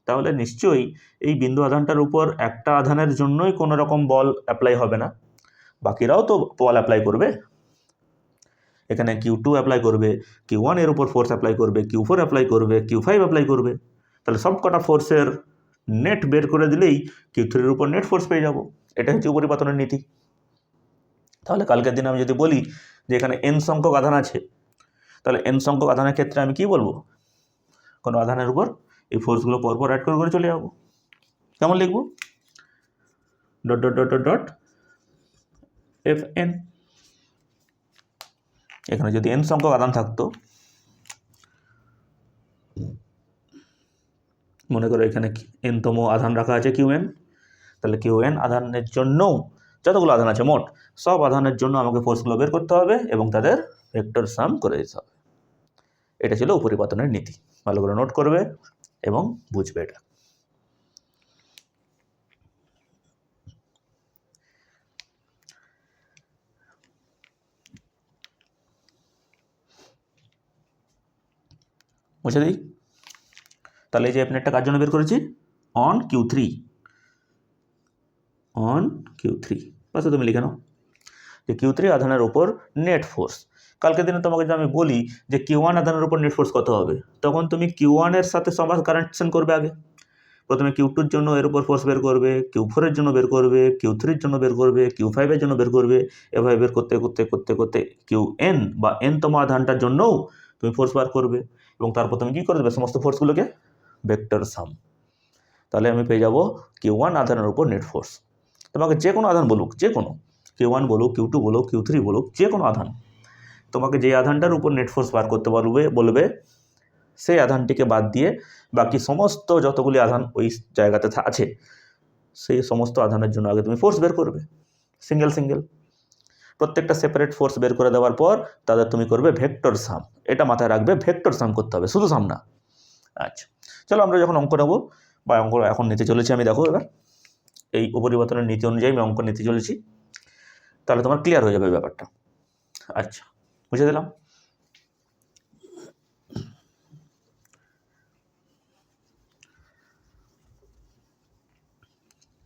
তাহলে নিশ্চয়ই এই বিন্দু আধানটার উপর একটা আধানের জন্যই কোনো রকম বল অ্যাপ্লাই হবে না, বাকিরাও তো বল অ্যাপ্লাই করবে। এখানে Q2 অ্যাপ্লাই করবে, Q1 এর উপর ফোর্স অ্যাপ্লাই করবে, Q4 অ্যাপ্লাই করবে, Q5 অ্যাপ্লাই করবে। তাহলে সব কটা ফোর্সের নেট বের করে দিলেই Q3 এর উপর নেট ফোর্স পেয়ে যাব। এটা হচ্ছে উপরিপাতনের নীতি। তাহলে কালকের দিনে আমি যদি বলি যে এখানে n সংখ্যক আধান আছে, তাহলে n সংখ্যক আধানের ক্ষেত্রে আমি কি বলবো, কোনো আধানের উপর এই ফোর্সগুলো পরপর অ্যাড করে করে চলে যাবো। কেমন লিখবো, dot dot dot dot dot Fn। এখানে যদি n সংখ্যক আধান থাকতো, মনে করো এখানে n-তম আধান রাখা আছে Qn, তাহলে Qn আধানের জন্য যতগুলো আধান আছে মোট সব আধানের জন্য আমাকে ফোর্সগুলো বের করতে হবে এবং তাদের ভেক্টর সাম করে দিতে হবে। এটা ছিল উপরিপাতনের নীতি। ভালো করে নোট করবে এবং বুঝবে এটা। বুঝে দিই। তাহলে এই যে আপনি একটা কার জন্য বের করেছি, অন Q3, অন Q3 বাস তুমি লিখে নাও যে Q3 আধানের উপর নেট ফোর্স। কালকে দিনে তোমাকে যদি আমি বলি যে Q1 আধানের উপর নেট ফোর্স কত হবে, তখন তুমি Q1 এর সাথে সমান কানেকশন করবে। আগে প্রথমে Q2 এর জন্য এর উপর ফোর্স বের করবে, Q4 এর জন্য বের করবে, Q3 এর জন্য বের করবে, Q5 এর জন্য বের করবে, এভাবে বের করতে করতে করতে করতে Qn বা n-তম আধানটার জন্যও তুমি ফোর্স বার করবে এবং তারপর তুমি কী করে দেবে, সমস্ত ফোর্সগুলোকে ভেক্টর সাম। তাহলে আমি পেয়ে যাব Q1 আধানের উপর নেট ফোর্স। তোমাকে যে কোনো আধান বলুক, যে কোনো Q1 বলুক, Q2 বলুক, Q3 বলুক, যে কোনো আধান, তোমাকে যে আধানটার উপর নেট ফোর্স বার করতে বলবে সেই আধানটিকে বাদ দিয়ে বাকি সমস্ত যতগুলি আধান ওই জায়গাতে আছে সেই সমস্ত আধানের জন্য আগে তুমি ফোর্স বের করবে, সিঙ্গেল সিঙ্গেল। প্রত্যেকটা সেপারেট ফোর্স বের করে দেওয়ার পর তাদের তুমি করবে ভেক্টর সাম। এটা মাথায় রাখবে, ভেক্টর সাম করতে হবে, শুধু সাম না। আচ্ছা, চলো আমরা যখন অঙ্ক নেবো বা অঙ্ক এখন নিতে চলেছি, আমি দেখো এবার এই উপরিপাতনের নীতি অনুযায়ী আমি অঙ্ক নিতে চলেছি, তাহলে তোমার ক্লিয়ার হয়ে যাবে ব্যাপারটা। আচ্ছা, বুঝে দিলাম।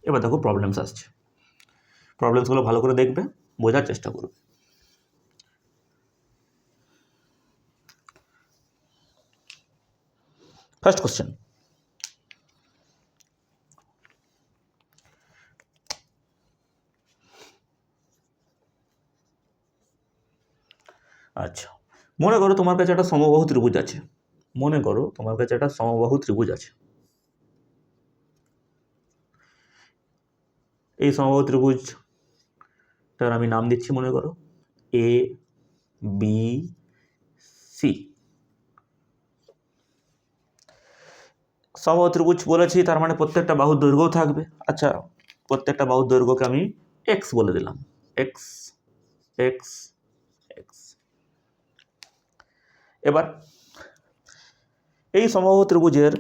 এবার দেখো প্রবলেমস আসছে, প্রবলেমসগুলো ভালো করে দেখবে, বোঝার চেষ্টা করবে। ফার্স্ট কোশ্চেন, আচ্ছা মনে করো তোমার কাছে একটা সমবাহু ত্রিভুজ আছে, মনে করো তোমার কাছে একটা সমবাহু ত্রিভুজ আছে। এই সমবাহু ত্রিভুজটার আমি নাম দিচ্ছি, মনে করো এ বি সি। সমবাহু ত্রিভুজ বলেছি, তার মানে প্রত্যেকটা বাহুর দৈর্ঘ্য থাকবে। আচ্ছা, প্রত্যেকটা বাহুর দৈর্ঘ্যকে আমি এক্স বলে দিলাম, এক্স এক্স এক্স। এবার এই সমবাহু ত্রিভুজের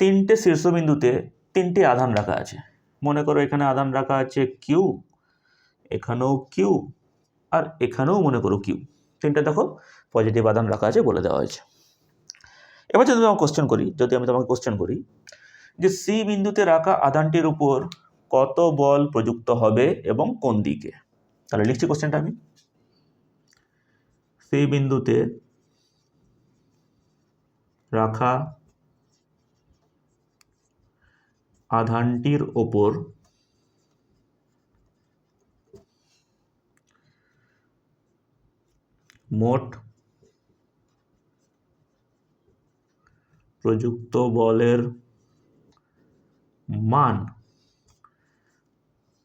তিনটে শীর্ষবিন্দুতে তিনটে আধান রাখা আছে। মনে করো এখানে আধান রাখা আছে কিউ, এখানেও কিউ, আর এখানেও মনে করো কিউ। তিনটে দেখো পজিটিভ আধান রাখা আছে বলে দেওয়া হয়েছে। এবার যদি আমি তোমাকে কোশ্চেন করি যে সি বিন্দুতে রাখা আধানটির উপর কত বল প্রযুক্ত হবে এবং কোন দিকে, তাহলে লিখছি কোশ্চেনটা আমি। সি বিন্দুতে রাখা আধানটির ওপর মোট প্রযুক্ত বলের মান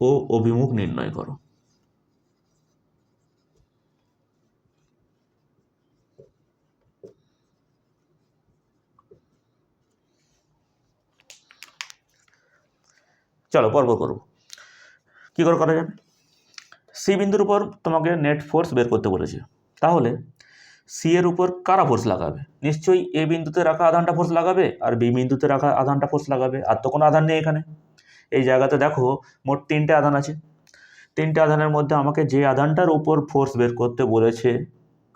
ও অভিমুখ নির্ণয় করো। চলো পর্ব করবো, কি করে করা যাবে। সি বিন্দুর উপর তোমাকে নেট ফোর্স বের করতে বলেছে, তাহলে সি এর উপর কারা ফোর্স লাগাবে, নিশ্চয়ই এ বিন্দুতে রাখা আধানটা ফোর্স লাগাবে আর বি বিন্দুতে রাখা আধানটা ফোর্স লাগাবে। আর তো কোনো আধান নেই এখানে। এই জায়গাতে দেখো মোট তিনটে আধান আছে, তিনটে আধানের মধ্যে আমাকে যে আধানটার উপর ফোর্স বের করতে বলেছে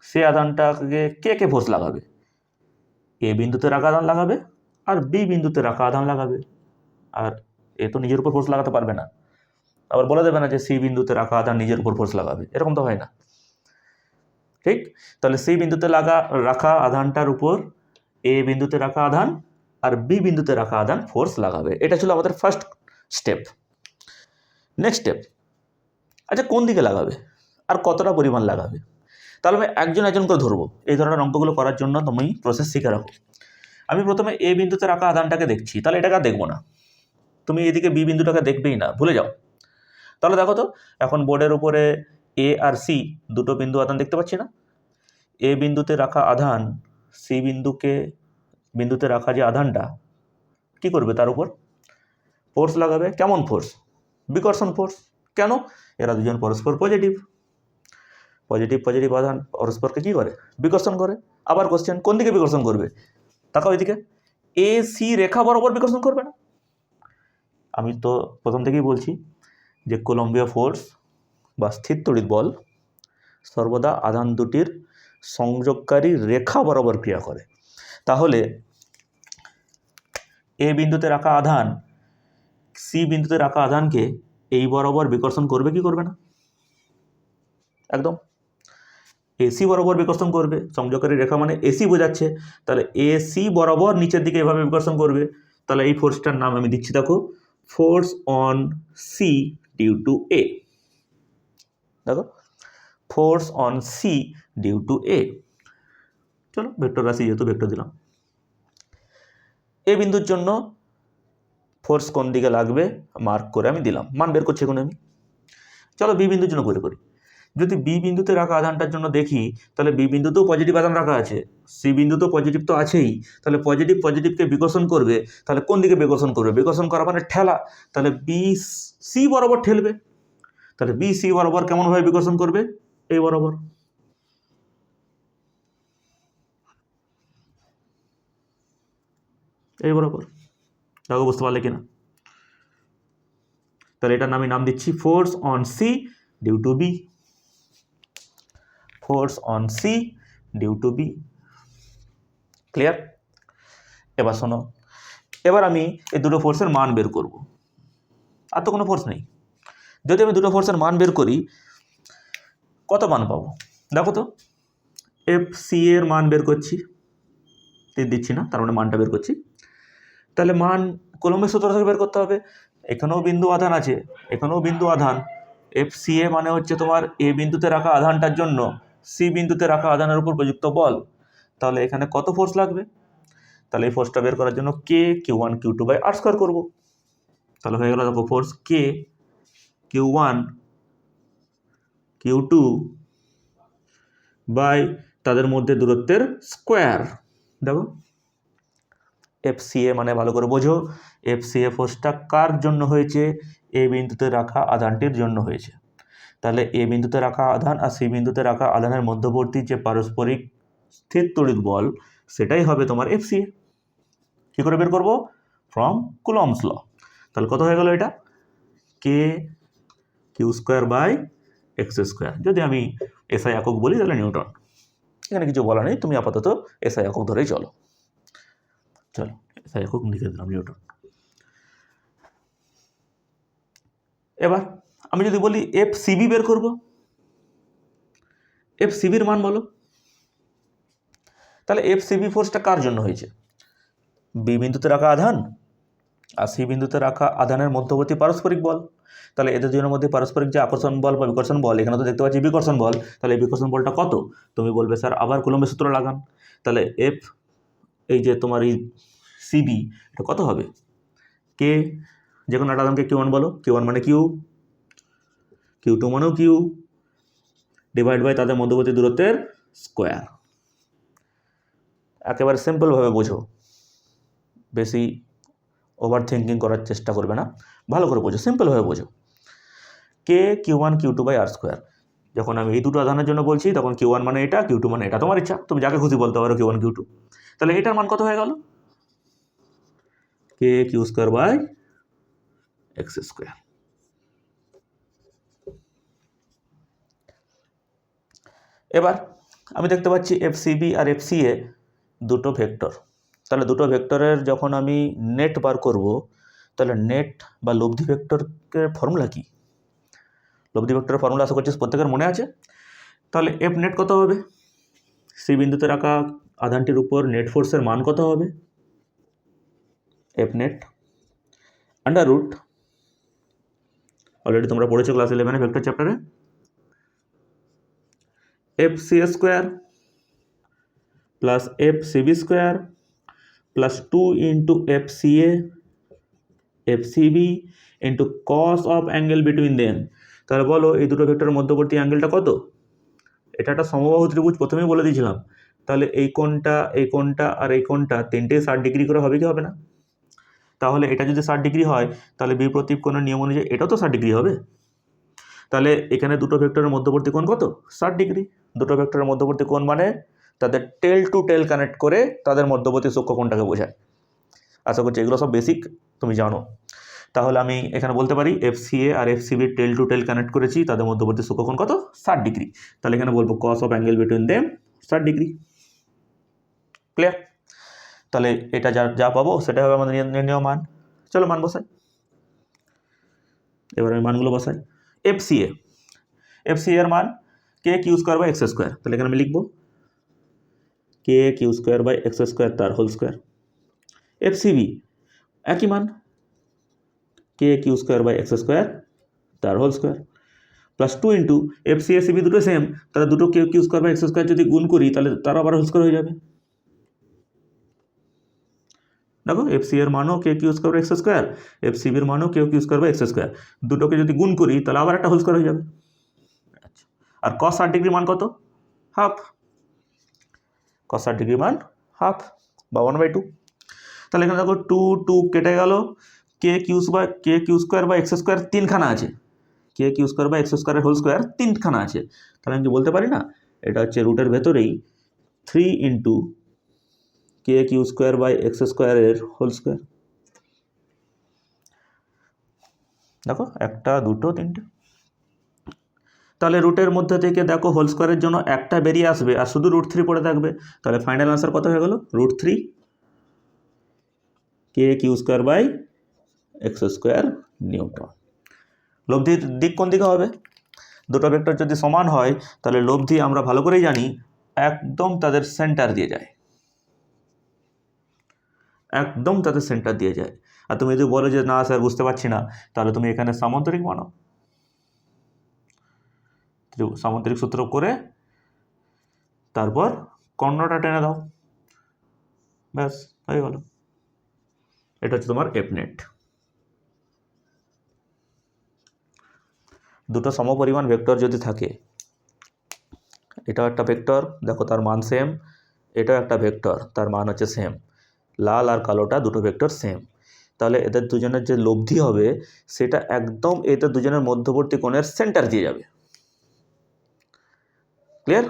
সে আধানটাকে কে কে ফোর্স লাগাবে, এ বিন্দুতে রাখা আধান লাগাবে আর বি বিন্দুতে রাখা আধান লাগাবে। আর এ তো নিজের উপর ফোর্স লাগাতে পারবে না, আবার বলে দেবে না যে সি বিন্দুতে রাখা আধান নিজের উপর ফোর্স লাগাবে, এরকম তো হয় না, ঠিক। তাহলে সি বিন্দুতে রাখা আধানটার উপর এ বিন্দুতে রাখা আধান আর বি বিন্দুতে রাখা আধান ফোর্স লাগাবে। এটা ছিল আমাদের ফার্স্ট স্টেপ। নেক্সট স্টেপ, আচ্ছা কোন দিকে লাগাবে আর কতটা পরিমাণ লাগাবে, তাহলে আমি একজন একজন করে ধরবো। এই ধরনের অঙ্কগুলো করার জন্য তুমি প্রসেস শিখে রাখো। আমি প্রথমে এ বিন্দুতে রাখা আধানটাকে দেখছি, তাহলে এটাকে আর দেখবো না, তুমি এদিকে বি বিন্দুটাকে দেখবেই না, ভুলে যাও। তাহলে দেখো তো, এখন বোর্ডের উপরে এ আর সি দুটো বিন্দু আধান দেখতে পাচ্ছি না? এ বিন্দুতে রাখা আধান সি বিন্দুতে রাখা যে আধানটা কি করবে, তার উপর ফোর্স লাগাবে। কেমন ফোর্স? বিকর্ষণ ফোর্স। কেন? এরা দুজন পরস্পর পজিটিভ, পজিটিভ পজিটিভ আধান পরস্পরকে কি করে, বিকর্ষণ করে। আবার কোশ্চেন, কোন দিকে বিকর্ষণ করবে? তাকাও এদিকে, এ সি রেখা বরাবর বিকর্ষণ করবে না? আমি তো প্রথম থেকেই বলছি যে কলম্বীয় ফোর্স বা স্থির তড়িৎ বল সর্বদা আধান দুটির সংযোগকারী রেখা বরাবর ক্রিয়া করে। তাহলে এ বিন্দুতে রাখা আধান সি বিন্দুতে রাখা আধানকে এই বরাবর বিকর্ষণ করবে কি করবে না? একদম এসি বরাবর বিকর্ষণ করবে। সংযোগকারী রেখা মানে এসি বোঝাচ্ছে, তাহলে এসি বরাবর নিচের দিকে এভাবে বিকর্ষণ করবে। তাহলে এই ফোর্সটার নাম আমি দিচ্ছি, দেখো, force on C due to A. দেখো, force on C due to A. চলো ভেক্টর রাশি যেহেতু ভেক্টর দিলাম। এ বিন্দুর জন্য ফোর্স কোন দিকে লাগবে মার্ক করে আমি দিলাম, মান বের করছি এখন আমি। চলো বি বিন্দুর জন্য করে করি। যদি বি বিন্দুতে রাখা আধানটার জন্য দেখি, তাহলে বি বিন্দুতেও পজিটিভ আধান রাখা আছে, সি বিন্দুতেও পজিটিভ তো আছেই। তাহলে পজিটিভ পজিটিভকে বিকর্ষণ করবে, তাহলে কোন দিকে বিকর্ষণ করবে? বিকর্ষণ করা মানে ঠেলা, তাহলে বি সি বরাবর ঠেলবে। তাহলে বি সি বরাবর কেমনভাবে বিকর্ষণ করবে? এই বরাবর। এই বরাবর। দেখো বুঝতে পারলে কিনা? তাহলে এটার আমি নাম দিচ্ছি force on C due to B. Force on C due to B. Clear? এবার শোনো, এবার আমি এই দুটো ফোর্সের মান বের করব। আর তো কোনো ফোর্স নেই। যদি আমি দুটো ফোর্সের মান বের করি, কত মান পাবো? দেখো তো, এফ সি এর মান বের করছি, দিচ্ছি না, তার মানে মানটা বের করছি। তাহলে মান কলমের সূত্র থেকে বের করতে হবে। এখানেও বিন্দু আধান আছে, এখানেও বিন্দু আধান। এফ সি এ মানে হচ্ছে তোমার এ বিন্দুতে রাখা আধানটার জন্য সি বিন্দুতে রাখা আধানের উপর প্রযুক্ত বল। তাহলে এখানে কত ফোর্স লাগবে? তাহলে এই ফোর্সটা বের করার জন্য K Q one Q two by R square করবো। তাহলে হয়ে গেল, দেখো, force K Q one Q two by তাদের মধ্যে দূরত্বের স্কোয়ার। দেখো, এফ সি এ মানে ভালো করে বোঝো, এফ সি এ ফোর্সটা কার জন্য হয়েছে? এ বিন্দুতে রাখা আধানটির জন্য হয়েছে। তাহলে এ বিন্দুতে রাখা আধান আর সি বিন্দুতে রাখা আধানের মধ্যবর্তী যে পারস্পরিক স্থির তড়িৎ বল, সেটাই হবে তোমার এফ সি এ। কী করে বের করবো? From Coulomb's law. তাহলে কত হয়ে গেল এটা? K Q square by X square. যদি আমি এসআই একক বলি তাহলে নিউটন। এখানে কিছু বলা নেই, তুমি আপাতত এসআই একক ধরেই চলো। চলো এসআই একক লিখে দিলাম, নিউটন। এবার আমি যদি বলি এফ সিবি বের করব, এফ সিবির মান বলো। তাহলে এফ সিবি ফোর্সটা কার জন্য হয়েছে? বি বিন্দুতে রাখা আধান আর সি বিন্দুতে রাখা আধানের মধ্যবর্তী পারস্পরিক বল। তাহলে এদের দুজনের মধ্যে পারস্পরিক যে আকর্ষণ বল বা বিকর্ষণ বল, এখানে তো দেখতে পাচ্ছি বিকর্ষণ বল। তাহলে এই বিকর্ষণ বলটা কত? তুমি বলবে স্যার আবার কুলম্বের সূত্র লাগান। তাহলে এফ, এই যে তোমার এই সিবি, এটা কত হবে? কে, যে কোনো একটা আধানকে কিউ ওয়ান বলো, কিউ ওয়ান মানে কিউ, কিউ টু মানেও কিউ, ডিভাইড বাই তাদের মধ্যবর্তী দূরত্বের স্কোয়ার। একেবারে সিম্পলভাবে বোঝো, বেশি ওভার থিঙ্কিং করার চেষ্টা করবে না, ভালো করে বোঝো, সিম্পলভাবে বোঝো। K Q one Q two by R square. যখন আমি এই দুটো আধানের জন্য বলছি, তখন কিউ ওয়ান মানে এটা, কিউ টু মানে এটা, তোমার ইচ্ছা, তুমি যাকে খুশি বলতে পারো কিউ ওয়ান কিউ টু। তাহলে এটার মান কত হয়ে গেল? K Q square by X square. এবার আমি দেখতে পাচ্ছি এফ সিবি আর এফ সি এ দুটো ভেক্টর। তাহলে দুটো ভেক্টরের যখন আমি নেট বার করব, তাহলে নেট বা লব্ধি ভেক্টরের ফর্মুলা কি? লব্ধি ভেক্টরের ফর্মুলা আশা করছি প্রত্যেকের মনে আছে। তাহলে এফ নেট কত হবে? সি বিন্দুতে রাখা আধানটির উপর নেট ফোর্সের মান কত হবে? F net under root, already তোমরা পড়েছো ক্লাস 11 ভেক্টর চ্যাপ্টারে, F C square plus F CB square plus 2 into F C A F CB into cos of angle between them. তাহলে বলো এই দুটো ভেক্টরের মধ্যবর্তী অ্যাঙ্গেলটা কত? এটা একটা সমবাহু ত্রিভুজ, প্রথমেই বলে দিয়েছিলাম। তাহলে এই কোণটা আর এই কোণটা তিনটেই 60 ডিগ্রি করে হবে কি হবে না? তাহলে এটা যদি 60 ডিগ্রি হয় তাহলে বিপরীত কোণের নিয়ম অনুযায়ী এটাও তো 60 ডিগ্রি হবে। তাহলে এখানে দুটো ভেক্টরের মধ্যবর্তী কোণ কত? 60 ডিগ্রি। দুটো ভেক্টরের মধ্যবর্তী কোণ মানে তাদের টেল টু টেল কানেক্ট করে তাদের মধ্যবর্তী সূক্ষ্মকোণটাকে বোঝায়। আশা করছি এগুলো সব বেসিক তুমি জানো। তাহলে আমি এখানে বলতে পারি এফ সি এ আর F CB tail to tail connect করেছি, তাদের মধ্যবর্তী সূক্ষ্মকোণ কত? 60 ডিগ্রি। তাহলে এখানে বলবো কস of angle between them 60 degree. Clear? তাহলে এটা যা পাবো সেটা হবে আমাদের নির্ণয় মান। চলো মান বসাই, এবার আমি মানগুলো বসাই। এফ সি এর মান K Q square by X square. তাহলে এখানে আমি লিখবো K Q square by X square তার হোল স্কোয়ার। এফ সিবি একই মান K Q square by X square তার whole square plus 2 into F C A CB দুটো সেম, তাহলে দুটো K Q square by X square যদি গুণ করি তাহলে তার আবার হোল স্কোয়ার হয়ে যাবে। দেখো এফ সি এর মানও K Q square by X square, F সিবির মানও K Q square by X square, দুটোকে যদি গুণ করি তাহলে আবার একটা হোল স্কোয়ার হয়ে যাবে। আচ্ছা, আর কস 60 ডিগ্রি মান কত? হাফ। কস 60 ডিগ্রি মান হাফ বা 1/2। তাহলে এখানে দেখো 2 কেটে গেল, কে কিউ স্কোয়ার বা এক্স স্কোয়ার তিনখানা আছে, কে কিউ স্কোয়ার বা এক্স স্কোয়ারের হোল স্কোয়ার তিনখানা আছে। তাহলে আমি কি বলতে পারি না এটা হচ্ছে রুটের ভেতরেই 3 into K Q square by X স্কোয়ারের হোল স্কোয়ার। দেখো 1 2 3টে। তাহলে রুটের মধ্যে থেকে দেখো হোল স্কোয়ারের জন্য একটা বেরিয়ে আসবে আর শুধু √3 পড়ে থাকবে। তাহলে ফাইনাল আনসার কত হয়ে গেল? √3 K Q square by X square newton. লব্ধির দিক কোন দিকে হবে? দুটো ভেক্টর যদি সমান হয় তাহলে লব্ধি আমরা ভালো করেই জানি একদম তাদের সেন্টার দিয়ে যায়, একদম তাদের সেন্টার দিয়ে যায়। আর তুমি যদি বলো যে না স্যার বুঝতে পারছি না, তাহলে তুমি এখানে সামান্তরিক বানাও, সামান্তরিক সূত্র করে তারপর কর্ণটা টেনে দাও, ব্যাস হয়ে গেল। এটা হচ্ছে তোমার এফ নেট। দুটো সমপরিমাণ ভেক্টর যদি থাকে, এটাও একটা ভেক্টর দেখো তার মান সেম, এটাও একটা ভেক্টর তার মান হচ্ছে সেম, লাল আর কালোটা দুটো ভেক্টর সেম, তাহলে এদের দুজনের যে লব্ধি হবে সেটা একদম এদের দুজনের মধ্যবর্তী কোণের সেন্টার দিয়ে যাবে। ক্লিয়ার?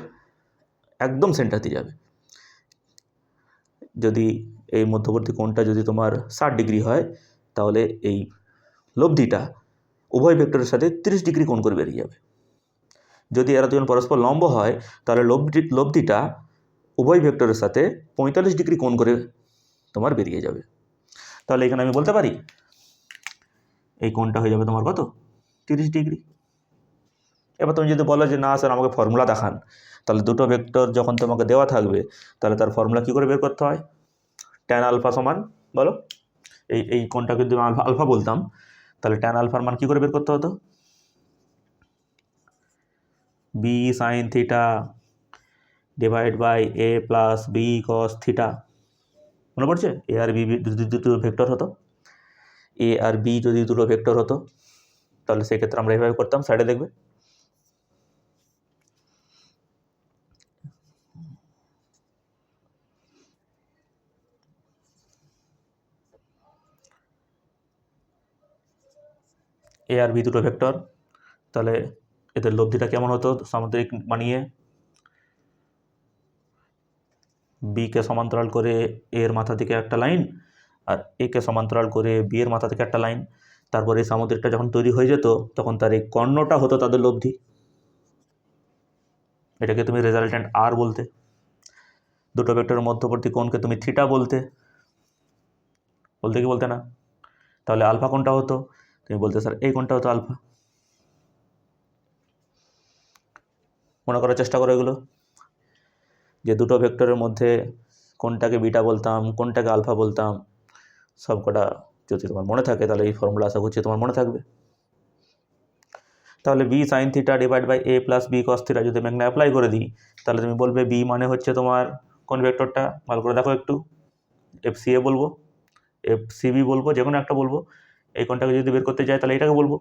একদম সেন্টার দিয়ে যাবে। যদি এই মধ্যবর্তী কোণটা যদি তোমার 60 ডিগ্রি হয় তাহলে এই লব্ধিটা উভয় ভেক্টরের সাথে 30 ডিগ্রি কোণ করে বেরিয়ে যাবে। যদি এরা দুজন পরস্পর লম্ব হয় তাহলে লব্ধিটা উভয় ভেক্টরের সাথে 45 ডিগ্রি কোণ করে তোমার বেরিয়ে যাবে। তাহলে এখানে আমি বলতে পারি এই কোণটা হয়ে যাবে তোমার কত? 30 ডিগ্রি। এবার তুমি যদি বলো যে না স্যার আমাকে ফর্মুলা দেখান, তাহলে দুটো ভেক্টর যখন তোমাকে দেওয়া থাকবে তাহলে তার ফর্মুলা কী করে বের করতে হয়? ট্যান আলফা সমান, বলো এই কোণটাকে যদি আমি আলফা বলতাম তাহলে ট্যান আলফার মান কী করে বের করতে হতো? B sine theta divide by A plus B cos theta. মনে পড়ছে? এ আর বি যদি দুটো ভেক্টর হতো, এ আর বি যদি দুটো ভেক্টর হতো তাহলে সেক্ষেত্রে আমরা এভাবে করতাম, সাইডে দেখবে এ আর বি দুটো ভেক্টর, তাহলে এদের লব্ধিটা কেমন হতো? সামুদ্রিক বানিয়ে বিকে সমান্তরাল করে এর মাথা থেকে একটা লাইন আর একে সমান্তরাল করে বি এর মাথা থেকে একটা লাইন, তারপরে এই সামুদ্রিকটা যখন তৈরি হয়ে যেত তখন তার এই কর্ণটা হতো তাদের লব্ধি। এটাকে তুমি রেজাল্ট্যান্ট আর বলতে, দুটো ভেক্টরের মধ্যবর্তী কোণকে তুমি থিটা বলতে কি বলতে না? তাহলে আলফা কোণটা হতো, তুমি বলতে স্যার এই কোণটা হতো আলফা। মনে করার চেষ্টা করো এগুলো, যে দুটো ভেক্টরের মধ্যে কোনটাকে বিটা বলতাম, কোনটাকে আলফা বলতাম, সব কটা যদি তোমার মনে থাকে তাহলে এই ফর্মুলা আশা করছি তোমার মনে থাকবে। তাহলে B sine theta divide by A plus B cos theta যদি আমি এখানে অ্যাপ্লাই করে দিই তাহলে তুমি বলবে বি মানে হচ্ছে তোমার কোন ভেক্টরটা, ভালো করে দেখো একটু, এফ সি এ বলবো, এফ সি বি বলবো, যে কোনো একটা বলবো। এই কোনটাকে যদি বের করতে যাই তাহলে এটাকে বলবো,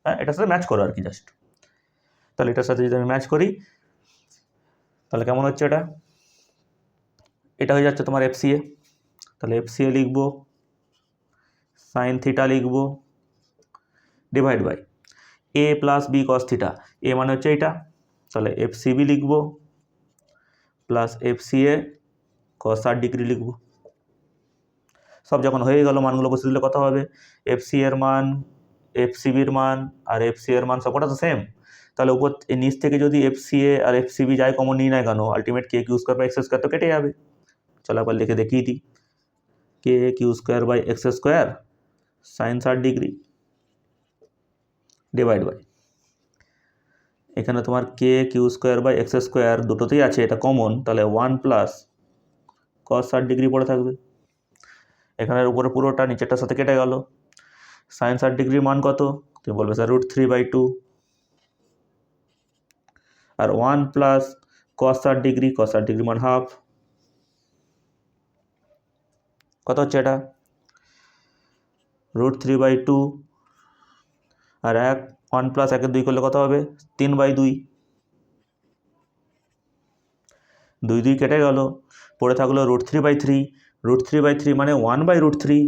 হ্যাঁ এটার সাথে ম্যাচ করো আর কি জাস্ট। তাহলে এটার সাথে যদি আমি ম্যাচ করি তাহলে কেমন হচ্ছে এটা, এটা হয়ে যাচ্ছে তোমার এফ সি এ। তাহলে এফ সি এ লিখবো, সাইন থিটা লিখবো divide by A plus B cos theta, A মানে হচ্ছে এইটা, তাহলে এফ সি বি লিখবো plus F C A cos 60 degree লিখবো। সব যখন হয়ে গেল মানগুলো বসে দিলে কত হবে, এফ সি এর মান, এফ সি বির মান আর এফ সি এর মান সবকটা তো সেম। তাহলে উপর নিচ থেকে যদি এফ সি এ আর এফ সি বি যাই কমন নিই না কেন, ultimate K Q square by X square তো কেটে যাবে। চলো একবার লিখে দেখিয়ে দিই, K Q square by X square sine 60 degree divide by, এখানে তোমার K Q square by X square দুটোতেই আছে, এটা কমন, তাহলে 1 প্লাস কস 60 ডিগ্রি পড়ে থাকবে। এখানের উপরে পুরোটা নিচেরটার সাথে কেটে গেল। সাইন 60 ডিগ্রির মান কত, তুমি বলবে স্যার √3/2, আর 1 প্লাস কস 60 ডিগ্রি, কস 60 ডিগ্রি মান হাফ, কত হচ্ছে এটা √3/2, আর 1 প্লাস 1-2 করলে কত হবে 3/2, 2 কেটে গেল, পড়ে থাকলো √3/3, √3/3 মানে 1/√3,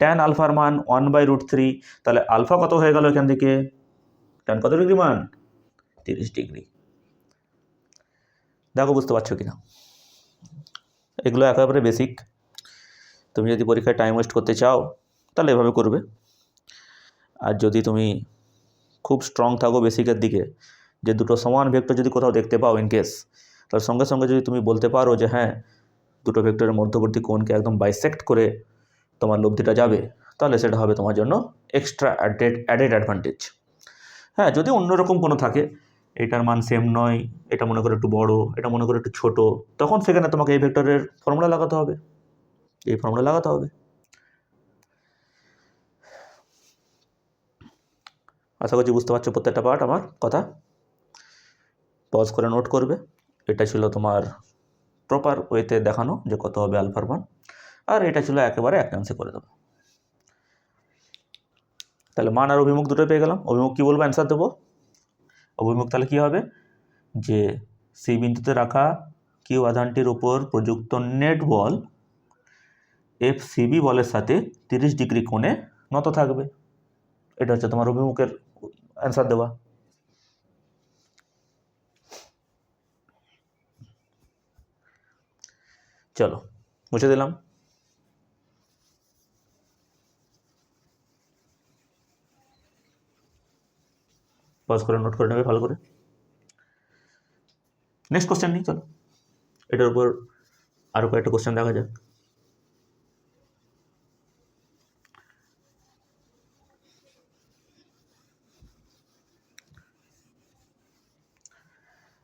ট্যান আলফার মান 1/√3, তাহলে আলফা কত হয়ে গেল এখান থেকে, ট্যান কত ডিগ্রি মান 30 ডিগ্রি। দেখো বুঝতে পারছো কিনা, এগুলো একেবারে বেসিক। তুমি যদি পরীক্ষায় টাইম ওয়েস্ট করতে চাও তাহলে এভাবে করবে, আর যদি তুমি খুব স্ট্রং থাকো বেসিকের দিকে, যে দুটো সমান ভেক্টর যদি কোথাও দেখতে পাও ইন কেস, তার সঙ্গে সঙ্গে যদি তুমি বলতে পারো যে হ্যাঁ দুটো ভেক্টরের মধ্যবর্তী কোণকে একদম বাইসেক্ট করে তোমার লব্ধিটা যাবে, তাহলে সেটা হবে তোমার জন্য এক্সট্রা অ্যাডেড অ্যাডভান্টেজ। হ্যাঁ যদি অন্যরকম কোনো থাকে, এটার মান সেম নয়, এটা মনে করো একটু বড়, এটা মনে করো একটু ছোট, তখন সেখানে তোমাকে এই ভেক্টরের ফর্মুলা লাগাতে হবে, এই ফর্মুলা লাগাতে হবে। আশা করছি বুঝতে পারছো প্রত্যেকটা পার্ট আমার কথা, পজ করে নোট করবে। এটা ছিল তোমার প্রপার ওয়েতে দেখানো যে কত হবে আলফার মান, আর এটা ছিল একেবারে অ্যাকাউন্সে করে দেবো। তাহলে মান আর অভিমুখ দুটোই পেয়ে গেলাম। অভিমুখ কী বলবো, অ্যান্সার দেবো। অভিমুখ তাহলে কী হবে, যে সি বিন্দুতে রাখা কিউ আধানটির উপর প্রযুক্ত নেট বল এফ সিবি বলের সাথে 30 ডিগ্রি কোণে নত থাকবে, এটা হচ্ছে তোমার অভিমুখের অ্যান্সার দেওয়া। চলো মুছে দিলাম। পজ করে নোট করে নেবে ভালো করে। নেক্সট কোশ্চেন নিই, চলো এটার উপর আরও কয়েকটা কোশ্চেন দেখা যাক।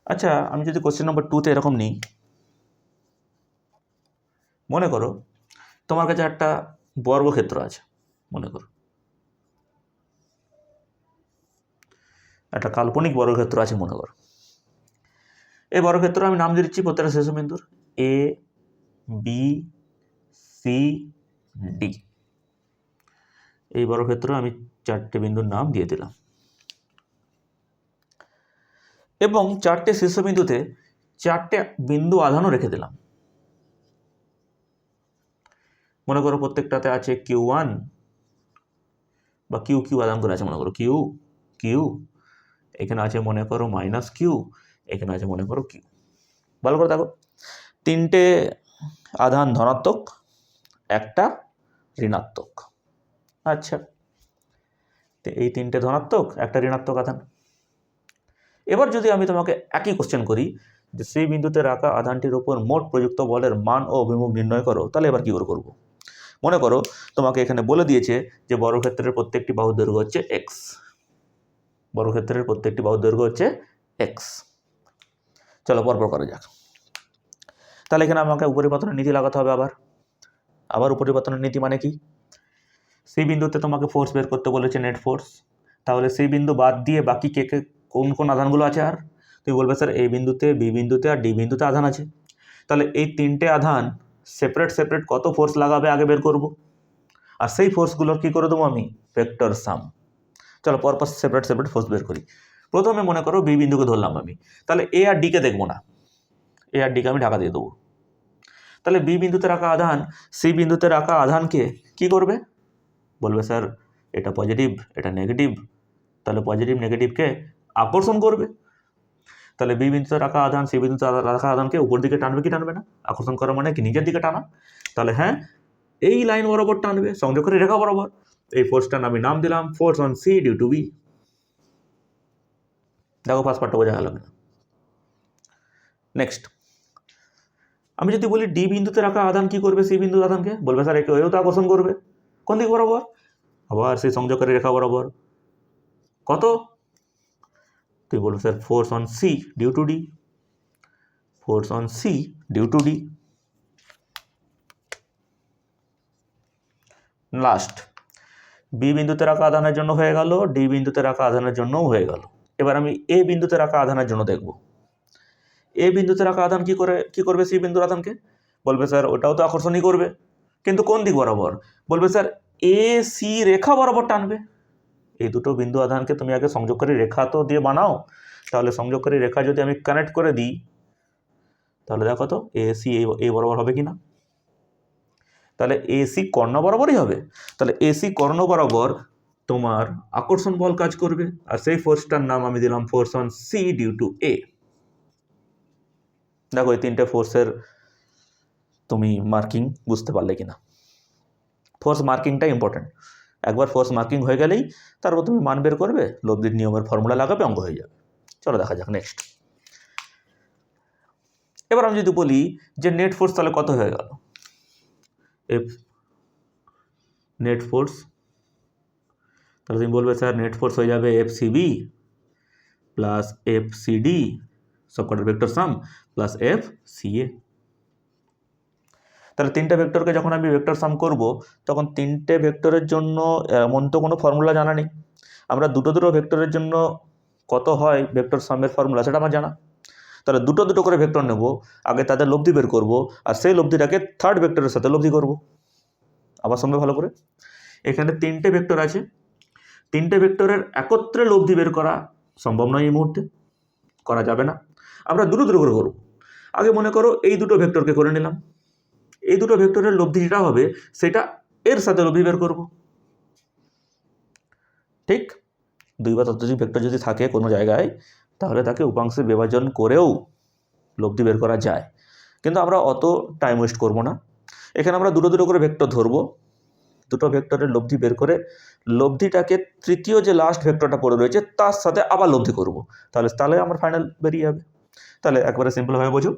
আচ্ছা আমি যদি কোশ্চেন নম্বর 2তে এরকম নিই, মনে করো তোমার কাছে একটা বর্গক্ষেত্র আছে, মনে করো একটা কাল্পনিক বর্গক্ষেত্র আছে মনে করো। এই বর্গক্ষেত্র আমি নাম দিয়ে দিচ্ছি প্রত্যেকটা শীর্ষবিন্দুর এ বি সি ডি। এই বর্গক্ষেত্র আমি 4টে বিন্দুর নাম দিয়ে দিলাম, এবং 4টে শীর্ষবিন্দুতে 4টে বিন্দু আধানও রেখে দিলাম। মনে করো প্রত্যেকটাতে আছে Q1 বা কিউ কিউ আধান করে আছে, মনে করো কিউ কিউ, এখানে আছে মনে করো -Q, এখানে আছে মনে করো কিউ। ভালো করে দেখো, 3টে আধান ধনাত্মক, একটা ঋণাত্মক। আচ্ছা তো এই 3টে ধনাত্মক, একটা ঋণাত্মক আধান। এবার যদি আমি তোমাকে একই কোশ্চেন করি যে সেই বিন্দুতে রাখা আধানটির উপর মোট প্রযুক্ত বলের মান ও অভিমুখ নির্ণয় করো, তাহলে এবার কী করে করবো। মনে করো তোমাকে এখানে বলে দিয়েছে যে বর্গক্ষেত্রের প্রত্যেকটি বাহুর দৈর্ঘ্য হচ্ছে এক্স, বর্গক্ষেত্রের প্রত্যেকটি বাহুর দৈর্ঘ্য হচ্ছে এক্স। চলো পরপর করা যাক। তাহলে এখানে আমাকে উপরিপাতনের নীতি লাগাতে হবে আবার। আবার উপরিবর্তনের নীতি মানে কি? সি বিন্দুতে তোমাকে ফোর্স বের করতে বলেছে, নেট ফোর্স। তাহলে সি বিন্দু বাদ দিয়ে বাকি কে কে কোন কোন আধানগুলো আছে? আর তুমি বলবে স্যার এ বিন্দুতে, বি বিন্দুতে আর ডি বিন্দুতে আধান আছে। তাহলে এই তিনটে আধান সেপারেট সেপারেট কত ফোর্স লাগাবে আগে বের করব, আর সেই ফোর্সগুলোর কী করে দেবো আমি? ভেক্টর সাম। চলো পরপর সেপারেট সেপারেট ফোর্স বের করি। প্রথমে মনে করো বি বিন্দুকে ধরলাম আমি, তাহলে এ আর ডিকে দেখবো না, এ আর ডিকে আমি ঢাকা দিয়ে দেবো। তাহলে বি বিন্দুতে রাখা আধান সি বিন্দুতে রাখা আধানকে কি করবে? বলবে স্যার এটা পজিটিভ, এটা নেগেটিভ, তাহলে পজিটিভ নেগেটিভকে আকর্ষণ করবে। তাহলে বি বিন্দুতে রাখা আধান সি বিন্দুতে রাখা আধানকে উপর দিকে টানবে কি টানবে না? আকর্ষণ করা মানে কি নিজের দিকে টানা। তাহলে হ্যাঁ, এই লাইন বরাবর টানবে, সংযোগকারী রেখা বরাবর। এই ফোর্সটার আমি নাম দিলাম force on C due to B. দেখো ফার্স্ট পার্টটা বোঝা গেল কিনা। নেক্সট, আমি যদি বলি ডি বিন্দুতে রাখা আধান কি করবে সি বিন্দুর আধানকে? বলবে স্যার এও তো আকর্ষণ করবে। কোন দিক বরাবর? আবার সেই সংযোগকারী রেখা বরাবর। কত? তুই বলবে sir force on C due to D, force on C due to D. Last, B বিন্দুতে রাখা আধানের জন্য হয়ে গেল, ডি বিন্দুতে রাখা আধানের জন্যও হয়ে গেল। এবার আমি এ বিন্দুতে রাখা আধানের জন্য দেখব। এ বিন্দুতে রাখা আধান কি করবে সি বিন্দুর আধানকে? বলবে স্যার ওটাও তো আকর্ষণই করবে, কিন্তু কোন দিক বরাবর? বলবে স্যার এ সি রেখা বরাবর টানবে। এই দুটো বিন্দু আধানকে তুমি আগে সংযোগকারী রেখা তো দিয়ে বানাও। তাহলে সংযোগকারী রেখা যদি আমি কানেক্ট করে দিই, তাহলে দেখো তো এ সি এই বরাবর হবে কি না? তাহলে এসি কর্ণ বরাবরই হবে। তাহলে এসি কর্ণ বরাবর তোমার আকর্ষণ বল কাজ করবে, আর সেই ফোর্সটার নাম আমি দিলাম force on C due to A. দেখো এই তিনটে ফোর্সের তুমি মার্কিং বুঝতে পারলে কিনা? ফোর্স মার্কিংটা ইম্পর্টেন্ট। একবার ফোর্স মার্কিং হয়ে গেলেই তারপর তুমি মান বের করবে, লব্ধির নিয়মের ফর্মুলা লাগাবে, অঙ্ক হয়ে যাবে। চলো দেখা যাক নেক্সট। এবার আমি যদি বলি যে নেট ফোর্স তাহলে কত হয়ে গেল? এফ নেট ফোর্স, তাহলে তুমি বলবে স্যার নেট ফোর্স হয়ে যাবে F CB plus F CD সবকটার vector sum plus F CA. তাহলে তিনটে ভেক্টরকে যখন আমি ভেক্টর সাম করব, তখন তিনটে ভেক্টরের জন্য এমন তো কোনো ফর্মুলা জানা নেই। আমরা দুটো দুটো ভেক্টরের জন্য কত হয় ভেক্টর সামের ফর্মুলা সেটা আমার জানা। তাহলে দুটো দুটো করে ভেক্টর নেব, আগে তাদের লব্ধি বের করব, আর সেই লব্ধিটাকে থার্ড ভেক্টরের সাথে লব্ধি করব। আবার শুনবে ভালো করে, এখানে তিনটে ভেক্টর আছে, তিনটে ভেক্টরের একত্রে লব্ধি বের করা সম্ভব নয় এই মুহূর্তে, করা যাবে না। আমরা দুটো দুটো করে করব। আগে মনে করো এই দুটো ভেক্টরকে করে নিলাম, এই দুটো ভেক্টরের লব্ধি যেটা হবে সেটা এর সাথে লব্ধি বের করব। ঠিক, দুই বা ততোধিক ভেক্টর যদি থাকে কোনো জায়গায়, তাহলে তাকে উপাংশে বিভাজন করেও লব্ধি বের করা যায়, কিন্তু আমরা অত টাইম ওয়েস্ট করব না। এখানে আমরা দুটো দুটো করে ভেক্টর ধরবো, দুটো ভেক্টরের লব্ধি বের করে লব্ধিটাকে তৃতীয় যে লাস্ট ভেক্টরটা পড়ে রয়েছে তার সাথে আবার লব্ধি করব, তাহলে আমার ফাইনাল বেরিয়ে যাবে। তাহলে একবারে সিম্পলভাবে বোঝো,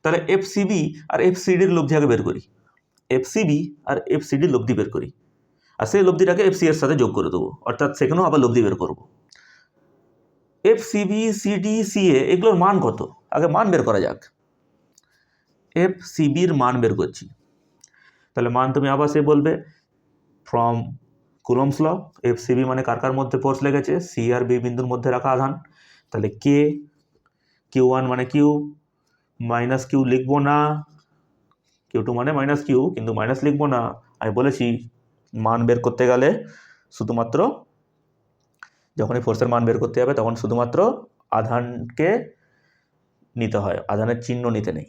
তাহলে এফ সিবি আর এফ সিডির লব্ধি আগে বের করি, এফ সিবি আর এফ সিডির লব্ধি বের করি, আর সেই লব্ধিটাকে এফ সি এর সাথে যোগ করে দেবো, অর্থাৎ সেখানেও আবার লব্ধি বের করব। এফ সিবি সিডি সিএ এগুলোর মান কত আগে মান বের করা যাক। এফ সিবির মান বের করছি, তাহলে মান তুমি আবার সে বলবে from Coulomb's law, F CB মানে কার কার মধ্যে ফোর্স লেগেছে? সি আর বি বিন্দুর মধ্যে রাখা আধান। তাহলে কে কিউ ওয়ান মানে কিউ, মাইনাস কিউ লিখবো না, কিউ টু মানে মাইনাস কিউ, কিন্তু মাইনাস লিখবো না। আমি বলেছি মান বের করতে গেলে শুধুমাত্র যখনই ফোর্সের মান বের করতে হবে তখন শুধুমাত্র আধানকে নিতে হয়, আধানের চিহ্ন নিতে নেই।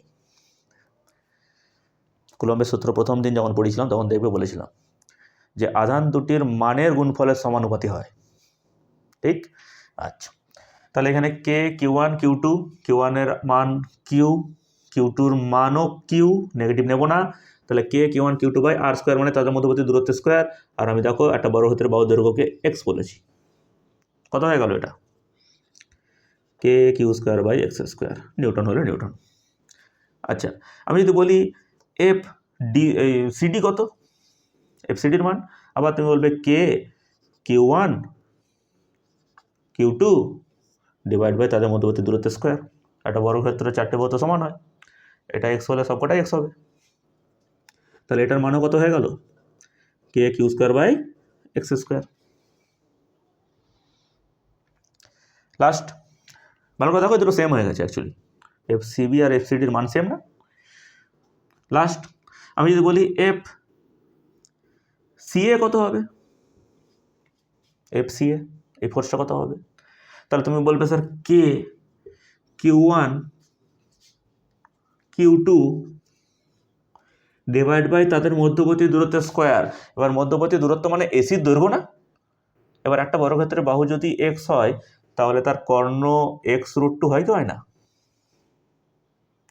কুলম্বের সূত্র প্রথম দিন যখন পড়েছিলাম তখন দেখবে বলেছিলাম যে আধান দুটির মানের গুণফলের সমানুপাতি হয়। ঠিক, আচ্ছা, তাহলে এখানে K Q one Q two, Q ওয়ানের মান কিউ, কিউ টুর মানও কিউ, নেগেটিভ নেব না। তাহলে K Q one Q two by R square মানে তাদের মধ্যবর্তী দূরত্ব স্কোয়ার, আর আমি দেখো একটা বর্গক্ষেত্রের বাহু দৈর্ঘ্যকে এক্স বলেছি। কত হয়ে গেল এটা? K Q square by X square, newton হলে নিউটন। আচ্ছা, আমি যদি বলি এফ ডি সিডি কত, এফ সিডির মান, আবার তুমি বলবে K Q one Q two divide by তাদের মধ্যবর্তী দূরত্ব স্কোয়ার। একটা বর্গক্ষেত্রে চারটে বাহু তো সমান হয়, এটা এক্স হলে সবকটাই এক্স হবে। তাহলে এটার মানও কত হয়ে গেল, K Q square by X square. Last ভালো করে দেখো, দুটো সেম হয়ে গেছে অ্যাকচুয়ালি, এফ সিবি আর এফ সিডির মান সেম না। লাস্ট আমি যদি বলি এফ সিএ কত হবে, এফ সিএ এই ফোর্সটা কত হবে, তাহলে তুমি বলবে sir K Q one Q two divide by তাদের মধ্যবর্তী দূরত্বের স্কোয়ার। এবার মধ্যবর্তী দূরত্ব মানে এসির দৈর্ঘ্য না। এবার একটা বর্গক্ষেত্রের বাহু যদি এক্স হয় তাহলে তার কর্ণ এক্স রুট টু হয় কি হয় না,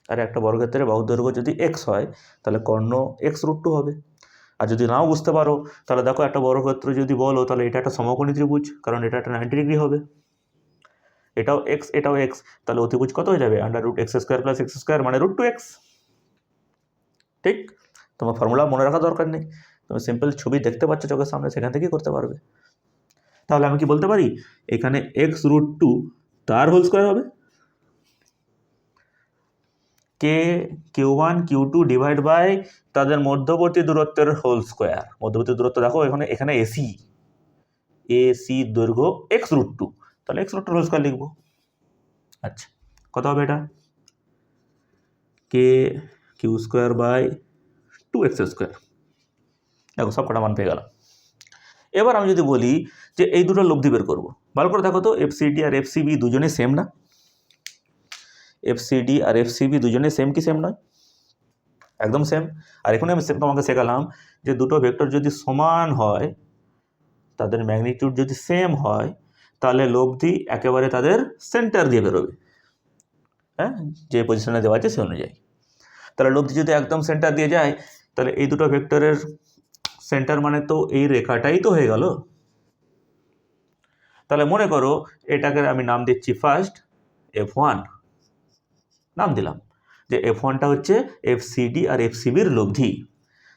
আর একটা বর্গক্ষেত্রের বাহুর দৈর্ঘ্য যদি এক্স হয় তাহলে কর্ণ এক্স রুট টু হবে। আর যদি নাও বুঝতে পারো তাহলে দেখো একটা বর্গক্ষেত্র যদি বলো তাহলে এটা একটা সমকোণী ত্রিভুজ, কারণ এটা একটা 90 ডিগ্রি হবে, এটাও এক্স এটাও এক্স, তাহলে অতিভুজ কত হয়ে যাবে, under root X square plus X square মানে রুট টু এক্স। ঠিক, তোমার ফর্মুলা মনে রাখা দরকার নেই, তুমি সিম্পল ছবি দেখতে পাচ্ছ চোখের সামনে, সেখান থেকেই করতে পারবে। তাহলে আমি কি বলতে পারি, এখানে এক্স রুট টু তার হোল স্কোয়ার হবে, K Q one Q two divide by তাদের মধ্যবর্তী দূরত্বের হোল স্কোয়ার। মধ্যবর্তী দূরত্ব দেখো এখানে এসি, এসি দৈর্ঘ্য এক্স রুট টু, তাহলে X root two whole square লিখবো। আচ্ছা কত হবে এটা, K Q square by two X square. দেখো সব কটা মান পেয়ে গেলাম। এবার আমি যদি বলি যে এই দুটো লব্ধি বের করবো, ভালো করে দেখো তো এফসিডি আর এফসিবি দুজনেই সেম না, এফসিডি আর এফসিবি দুজনেই সেম কি সেম নয়, একদম সেম। আর এখানে আমি তোমাকে শেখালাম যে দুটো ভেক্টর যদি সমান হয়, তাদের ম্যাগনিটিউড যদি সেম হয়, তাহলে লব্ধি একেবারে তাদের সেন্টার দিয়ে বেরোবে, হ্যাঁ যে পজিশনে দেওয়া আছে সে অনুযায়ী। তাহলে লব্ধি যদি একদম সেন্টার দিয়ে যায় তাহলে এই দুটো ভেক্টরের সেন্টার মানে তো এই রেখাটাই তো হয়ে গেল। তাহলে মনে করো এটাকে আমি নাম দিচ্ছি ফার্স্ট F1, নাম দিলাম যে F1টা হচ্ছে এফসিডি আর এফসিবির লব্ধি।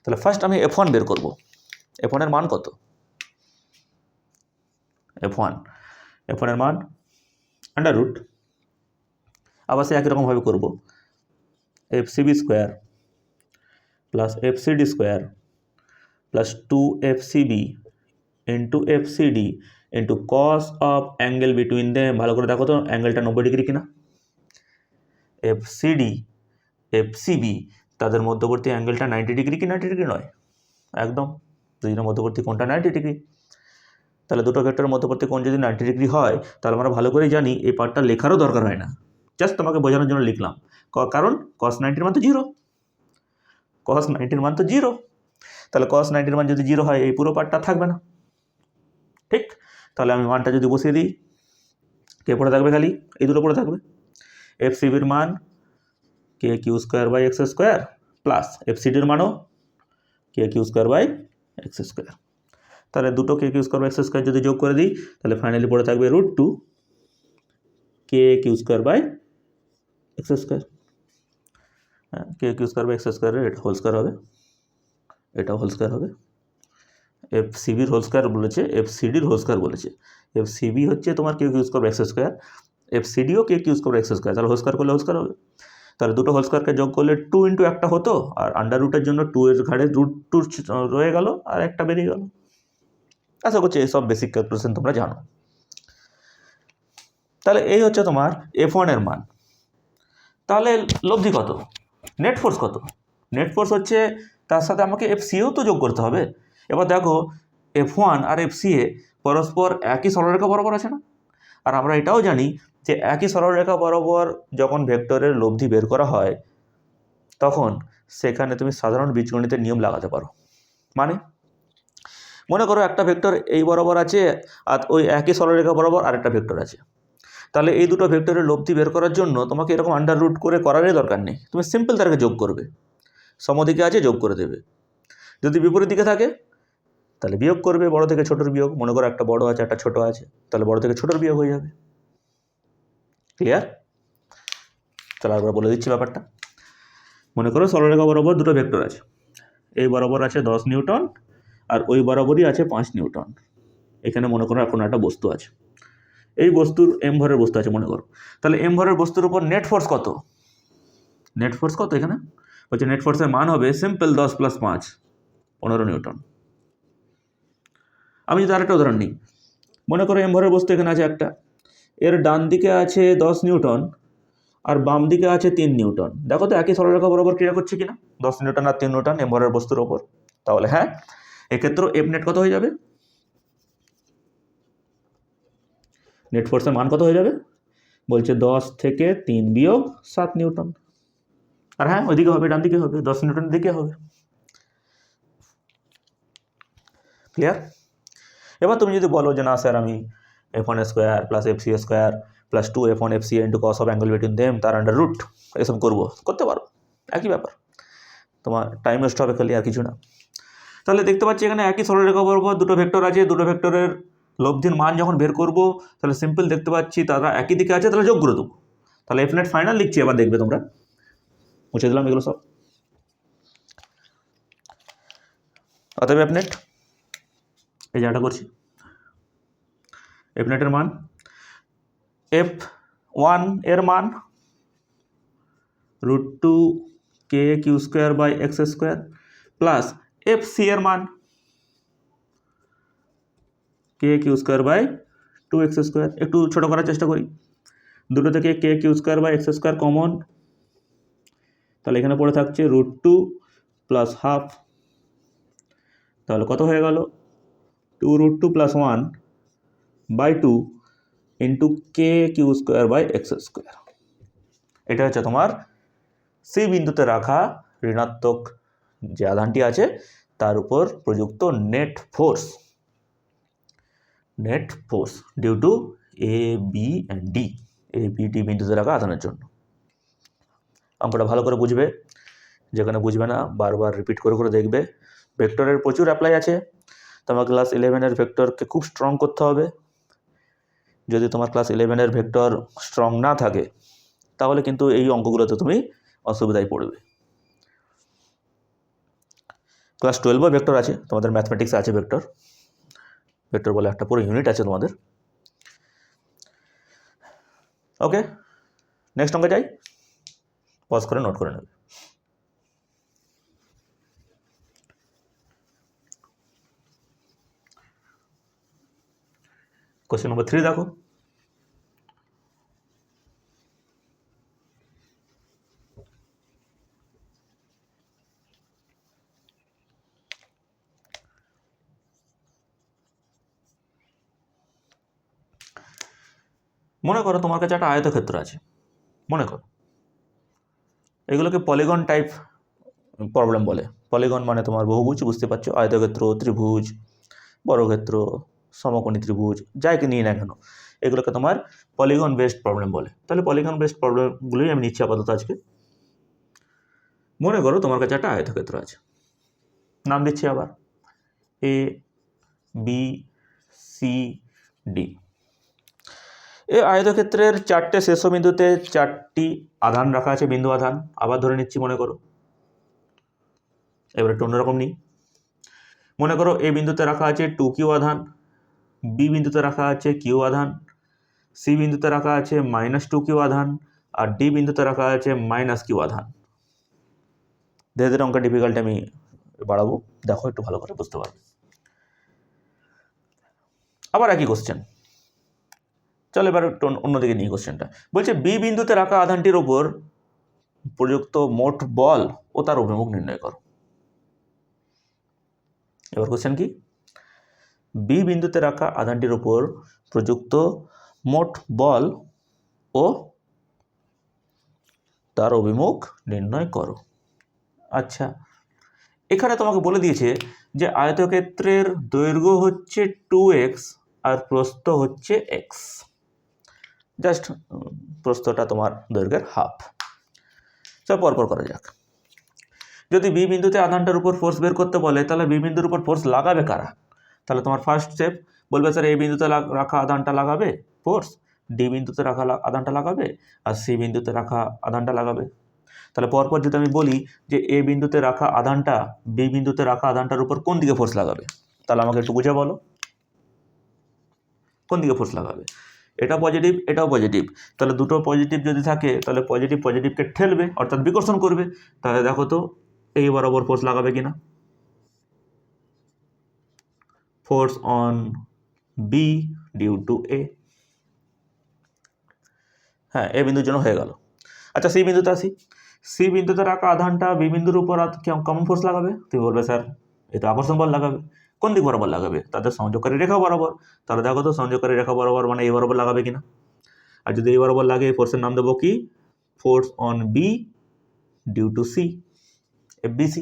তাহলে ফার্স্ট আমি F1 বের করব, F1 এর মান কত, F1 এর মান আন্ডার রুট, আবার সে একই রকমভাবে করবো, FCB square plus এফসিডি square plus 2FCB into এফসিডি into cos of angle between them. ভালো করে দেখো তো অ্যাঙ্গেলটা 90 ডিগ্রি কিনা, এফসিডি এফসিবি তাদের মধ্যবর্তী অ্যাঙ্গেলটা 90 ডিগ্রি কি 90 ডিগ্রি নয়, একদম, দুজনের মধ্যবর্তী কোণটা 90 ডিগ্রি। তাহলে দুটো ভেক্টরের মধ্যবর্তী কোণ যদি 90 ডিগ্রি হয় তাহলে আমরা ভালো করেই জানি এই পার্টটা লেখারও দরকার হয় না, জাস্ট তোমাকে বোঝানোর জন্য লিখলাম, কারণ cos 90 মান তো জিরো, cos 90 মান তো জিরো, তাহলে cos 90 মান যদি জিরো হয় এই পুরো পার্টটা থাকবে না। ঠিক, তাহলে আমি মানটা যদি বসিয়ে দিই, কে পড়ে থাকবে, খালি এই দুটো পড়ে থাকবে, এফসিবির মান K Q square by X square plus এফসিডির মানও K Q square by X square. তাহলে দুটো K Q square by X square যদি যোগ করে দিই তাহলে ফাইনালি পড়ে থাকবে root two K Q square by X square. হ্যাঁ, K Q square by X স্কোয়ারের এটা হোল স্কোয়ার হবে, এটাও হোল স্কোয়ার হবে, এফসিবির হোল স্কোয়ার বলেছে, এফসিডির হোল স্কোয়ার বলেছে, এফসিবি হচ্ছে তোমার K Q square by X square, এফসিডিও K Q square by X square, তাহলে হোল স্কোয়ার করলে হোল স্কোয়ার হবে। তাহলে দুটো হোল স্কোয়ারকে যোগ করলে 2 ইন্টু একটা হতো, আর আন্ডার রুটের জন্য 2 এর ঘাড়ে রুট 2 রয়ে গেল আর একটা বেরিয়ে গেল। আশা করছি এইসব বেসিক ক্যালকুলেশন তোমরা জানো। তাহলে এই হচ্ছে তোমার F1 এর মান। তাহলে লব্ধি কত, নেট ফোর্স কত, নেট ফোর্স হচ্ছে তার সাথে আমাকে এফসিও তো যোগ করতে হবে। এবার দেখো F1 আর এফসিএ পরস্পর একই সরলরেখা বরাবর আছে না, আর আমরা এটাও জানি যে একই সরলরেখা বরাবর যখন ভেক্টরের লব্ধি বের করা হয় তখন সেখানে তুমি সাধারণ বীজগণিতের নিয়ম লাগাতে পারো। মানে মনে করো একটা ভেক্টর এই বরাবর আছে আর ওই একই সরলরেখা বরাবর আরেকটা ভেক্টর আছে, তাহলে এই দুটো ভেক্টরের লব্ধি বের করার জন্য তোমাকে এরকম আন্ডার রুট করে করারই দরকার নেই, তুমি সিম্পল তাদেরকে যোগ করবে, সমদিকে আছে যোগ করে দেবে, যদি বিপরীত দিকে থাকে তাহলে বিয়োগ করবে, বড় থেকে ছোটোর বিয়োগ, মনে করো একটা বড় আছে একটা ছোট আছে, তাহলে বড় থেকে ছোটোর বিয়োগ হয়ে যাবে। ক্লিয়ার? চলো একবার বলে দিচ্ছি ব্যাপারটা। মনে করো সরলরেখা বরাবর দুটো ভেক্টর আছে, এই বরাবর আছে 10 নিউটন আর ওই বরাবরই আছে 5 নিউটন। এখানে মনে করো এখন একটা বস্তু আছে, এই বস্তুর এম ভরের বস্তু আছে মনে করো, তাহলে এম ভরের বস্তুর উপর নেট ফোর্স কত, নেট ফোর্স কত এখানে বলছে নেট ফোর্সের মান হবে সিম্পল 10 + 5 15 নিউটন। আমি যদি আরেকটা উদাহরণ নিই, মনে করো এম ভরের বস্তু এখানে আছে একটা, এর ডান দিকে আছে 10 নিউটন আর বাম দিকে আছে 3 নিউটন। দেখো তো একই সরলরেখা বরাবর ক্রিয়া করছে কিনা 10 নিউটন আর 3 নিউটন এম ভরের বস্তুর ওপর। তাহলে হ্যাঁ, এক্ষেত্রে এফ নেট কত হয়ে যাবে? নেট ফোর্সের মান কত হয়ে যাবে? বলছে 10 থেকে 3 বিয়োগ 7 নিউটন। আর হ্যাঁ, ওইদিকে হবে, ডান দিকে হবে, 10 নিউটনের দিকে হবে। ক্লিয়ার? এবার তুমি যদি বলো যে না স্যার আমি F1 square plus FC square plus 2 F1 FC into cos of angle between them তার আন্ডার রুট এসব করতে পারো, একই ব্যাপার, তোমার টাইম ওয়েস্ট হবে খালি, আর কিছু না। তাহলে দেখতে পাচ্ছি এখানে একই সরলরেখা বরাবর দুটো ভেক্টর আছে, দুটো ভেক্টরের লব্ধির মান যখন বের করব তাহলে সিম্পল দেখতে পাচ্ছি তারা একই দিকে আছে, তাহলে যোগ করে দেবো। তাহলে এফ নেট ফাইনাল লিখছি, এবার দেখবে তোমরা, মুছে দিলাম এগুলো সব। অতএব এফ নেট এই জায়গাটা করছি, এফ নেটের মান F1 এর মান √2 kq² x² প্লাস FC এর মান kq² 2x²। একটু ছোট করার চেষ্টা করি, দুটো থেকে kq² x² কমন, তাহলে এখানে পড়ে থাকছে √2 প্লাস হাফ, তাহলে কত হয়ে গেল 2√2 + 1/2 ইন্টু kq² x²। এটা হচ্ছে তোমার সি বিন্দুতে রাখা ঋণাত্মক যে আধানটি আছে তার উপর প্রযুক্ত net force due to A B and D, A B D বিন্দুতে রাখা আধানের জন্য। অঙ্কটা ভালো করে বুঝবে, যেখানে বুঝবে না বারবার রিপিট করে করে দেখবে। ভেক্টরের প্রচুর অ্যাপ্লাই আছে, তোমার ক্লাস 11-এর ভেক্টরকে খুব স্ট্রং করতে হবে। যদি তোমার ক্লাস 11-এর ভেক্টর স্ট্রং না থাকে তাহলে কিন্তু এই অঙ্কগুলোতে তুমি অসুবিধায় পড়বে। ক্লাস 12-ও ভেক্টর আছে, তোমাদের ম্যাথমেটিক্স আছে ভেক্টর বলে একটা পুরো ইউনিট আছে তোমাদের। ওকে, নেক্সট অঙ্কে যাই, পজ করে নোট করে নেবে। কোশ্চেন নম্বর 3 দেখো, মনে করো তোমার কাছে একটা আয়তক্ষেত্র আছে, মনে করো এগুলোকে পলিগন টাইপ প্রবলেম বলে। পলিগন মানে তোমার বহুভুজ, বুঝতে পারছো, আয়তক্ষেত্র, ত্রিভুজ, বর্গক্ষেত্র, সমকোণী ত্রিভুজ, যাইকে নিয়ে না কেন এগুলোকে তোমার পলিগন বেসড প্রবলেম বলে। তাহলে পলিগন বেসড প্রবলেমগুলোই আমি নিচ্ছি আপাতত আজকে। মনে করো তোমার কাছে একটা আয়তক্ষেত্র আছে, নাম দিচ্ছি আবার এ বি সি ডি। এই আয়তক্ষেত্রের 4টে শীর্ষবিন্দুতে 4টি আধান রাখা আছে, বিন্দু আধান। আবার ধরে নিচ্ছি, মনে করো এবার একটু অন্যরকম নিই। মনে করো এ বিন্দুতে রাখা আছে 2q আধান, বি বিন্দুতে রাখা আছে q আধান, সি বিন্দুতে রাখা আছে -2q আধান, আর ডি বিন্দুতে রাখা আছে -q আধান। ধীরে ধীরে অঙ্কের ডিফিকাল্টি আমি বাড়াবো, দেখো একটু ভালো করে বুঝতে পারবে। আবার একই কোশ্চেন, চলো এবার একটু অন্যদিকে নিয়ে কোশ্চেনটা। বলছে বি বিন্দুতে রাখা আধানটির ওপর প্রযুক্ত মোট বল ও তার অভিমুখ নির্ণয় করো। এবার কোশ্চেন কি, বি বিন্দুতে রাখা আধানটির উপর প্রযুক্ত মোট বল ও তার অভিমুখ নির্ণয় করো। আচ্ছা, এখানে তোমাকে বলে দিয়েছে যে আয়তক্ষেত্রের দৈর্ঘ্য হচ্ছে 2x আর প্রস্থ হচ্ছে x, জাস্ট প্রস্থটা তোমার দৈর্ঘ্যের হাফ। সব পরপর করা যাক। যদি বি বিন্দুতে আধানটার উপর ফোর্স বের করতে বলে তাহলে বি বিন্দুর উপর ফোর্স লাগাবে কারা? তাহলে তোমার ফার্স্ট স্টেপ বলবে স্যার এই বিন্দুতে রাখা আধানটা লাগাবে ফোর্স, ডি বিন্দুতে রাখা আধানটা লাগাবে, আর সি বিন্দুতে রাখা আধানটা লাগাবে। তাহলে পরপর যদি আমি বলি যে এ বিন্দুতে রাখা আধানটা বি বিন্দুতে রাখা আধানটার উপর কোন দিকে ফোর্স লাগাবে, তাহলে আমাকে একটু বুঝে বলো কোন দিকে ফোর্স লাগাবে। এটা পজিটিভ, এটাও পজিটিভ, তাহলে দুটো পজিটিভ যদি থাকে তাহলে পজিটিভ পজিটিভকে ঠেলবে অর্থাৎ বিকর্ষণ করবে। তাহলে দেখো তো এই বরাবর ফোর্স লাগাবে কিনা, force on B due to A. হ্যাঁ, এ বিন্দুর জন্য হয়ে গেল। আচ্ছা, সি বিন্দুতে আসি। সি বিন্দুতে রাখা আধানটা বি বিন্দুর উপর কেমন ফোর্স লাগাবে? তুমি বলবে স্যার এ তো আকর্ষণ বল লাগাবে। কোন দিক বরাবর লাগাবে? তাদের সংযোগকারী রেখা বরাবর। তাহলে দেখো তো সংযোগকারী রেখা বরাবর মানে এই বরাবর লাগাবে কিনা। আর যদি এই বরাবর লাগে, এই ফোর্সের নাম দেবো কি? Force on B due to C, FBC.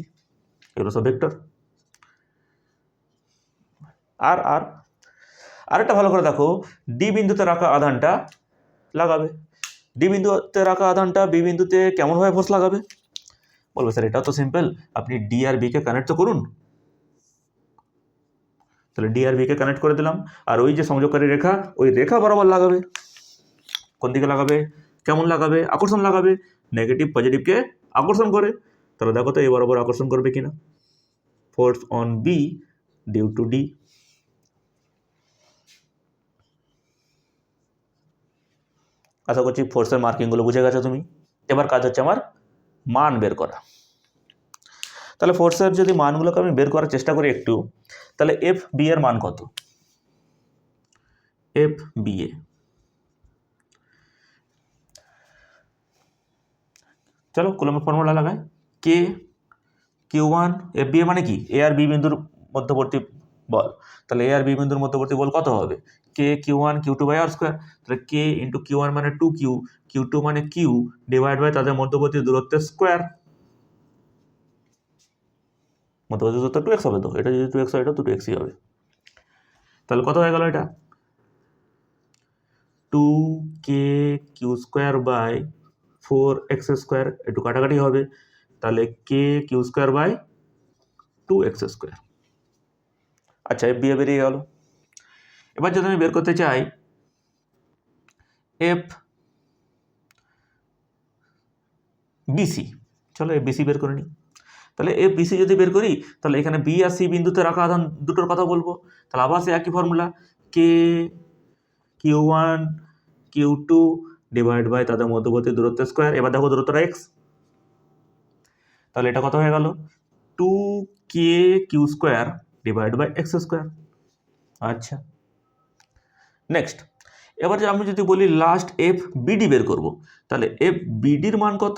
এগুলো সব ভেক্টর। আর আর আরেকটা ভালো করে দেখো, ডি বিন্দুতে রাখা আধানটা লাগাবে। ডি বিন্দুতে রাখা আধানটা বি বিন্দুতে কেমনভাবে ফোর্স লাগাবে? বলবে স্যার এটাও তো সিম্পল, আপনি ডি আর বিকে কানেক্ট তো করুন। তাহলে ডি আর বিকে কানেক্ট করে দিলাম, আর ওই যে সংযোগকারী রেখা, ওই রেখা বরাবর লাগাবে। কোন দিকে লাগাবে? কেমন লাগাবে? আকর্ষণ লাগাবে। নেগেটিভ পজিটিভকে আকর্ষণ করে। তাহলে দেখো তো এই বরাবর আকর্ষণ করবে কিনা, force on B due to D. আশা করছি ফোর্সের মার্কিংগুলো বুঝে গেছো তুমি। এবার কাজ হচ্ছে আমার মান বের করা। তাহলে ফোর্সের যদি মানগুলোকে আমি বের করার চেষ্টা করি একটু, তাহলে এফ বি এর মান কত? এফ বি এ, চলো কুলম্বের ফর্মুলা লাগাই। কে কিউ ওয়ান, এফ বি এ মানে কি? এ আর বি বিন্দুর মধ্যবর্তী বল। তাহলে এ আর বি বিন্দুর মধ্যবর্তী বল কত হবে? K Q one Q two by R square. তাহলে কে ইন্টু কিউ ওয়ান মানে টু কিউ, কিউ টু মানে কিউ, ডিভাইড বাই তাদের মধ্যবর্তী দূরত্বের স্কোয়ার। মধ্যবর্তী দূরত্ব টু এক্স হবে, তো এটা যদি টু এক্স হয় এটা টু এক্সই হবে। তাহলে কত হয়ে গেল এটা? Two K Q square by four X square, একটু কাটাকাটি হবে। তাহলে K Q square by two X square. আচ্ছা, এফ বি এ বেরিয়ে গেল। এবার যদি আমি বের করতে চাই এফ বিসি, চলো এফ বিসি বের করে নিই। তাহলে এফ বিসি যদি বের করি, তাহলে এখানে বি আর সি বিন্দুতে রাখা আধান দুটোর কথা বলবো। তাহলে আবার সে একই formula, K Q one Q two divide by তাদের মধ্যবর্তী দূরত্বের স্কোয়ার। এবার দেখো দূরত্বটা এক্স, তাহলে এটা কত হয়ে গেল? Two K Q square divide by X square. আচ্ছা, নেক্সট এবার যে আমি যদি বলি লাস্ট এফ বিডি বের করব, তাহলে এফ বিডির মান কত?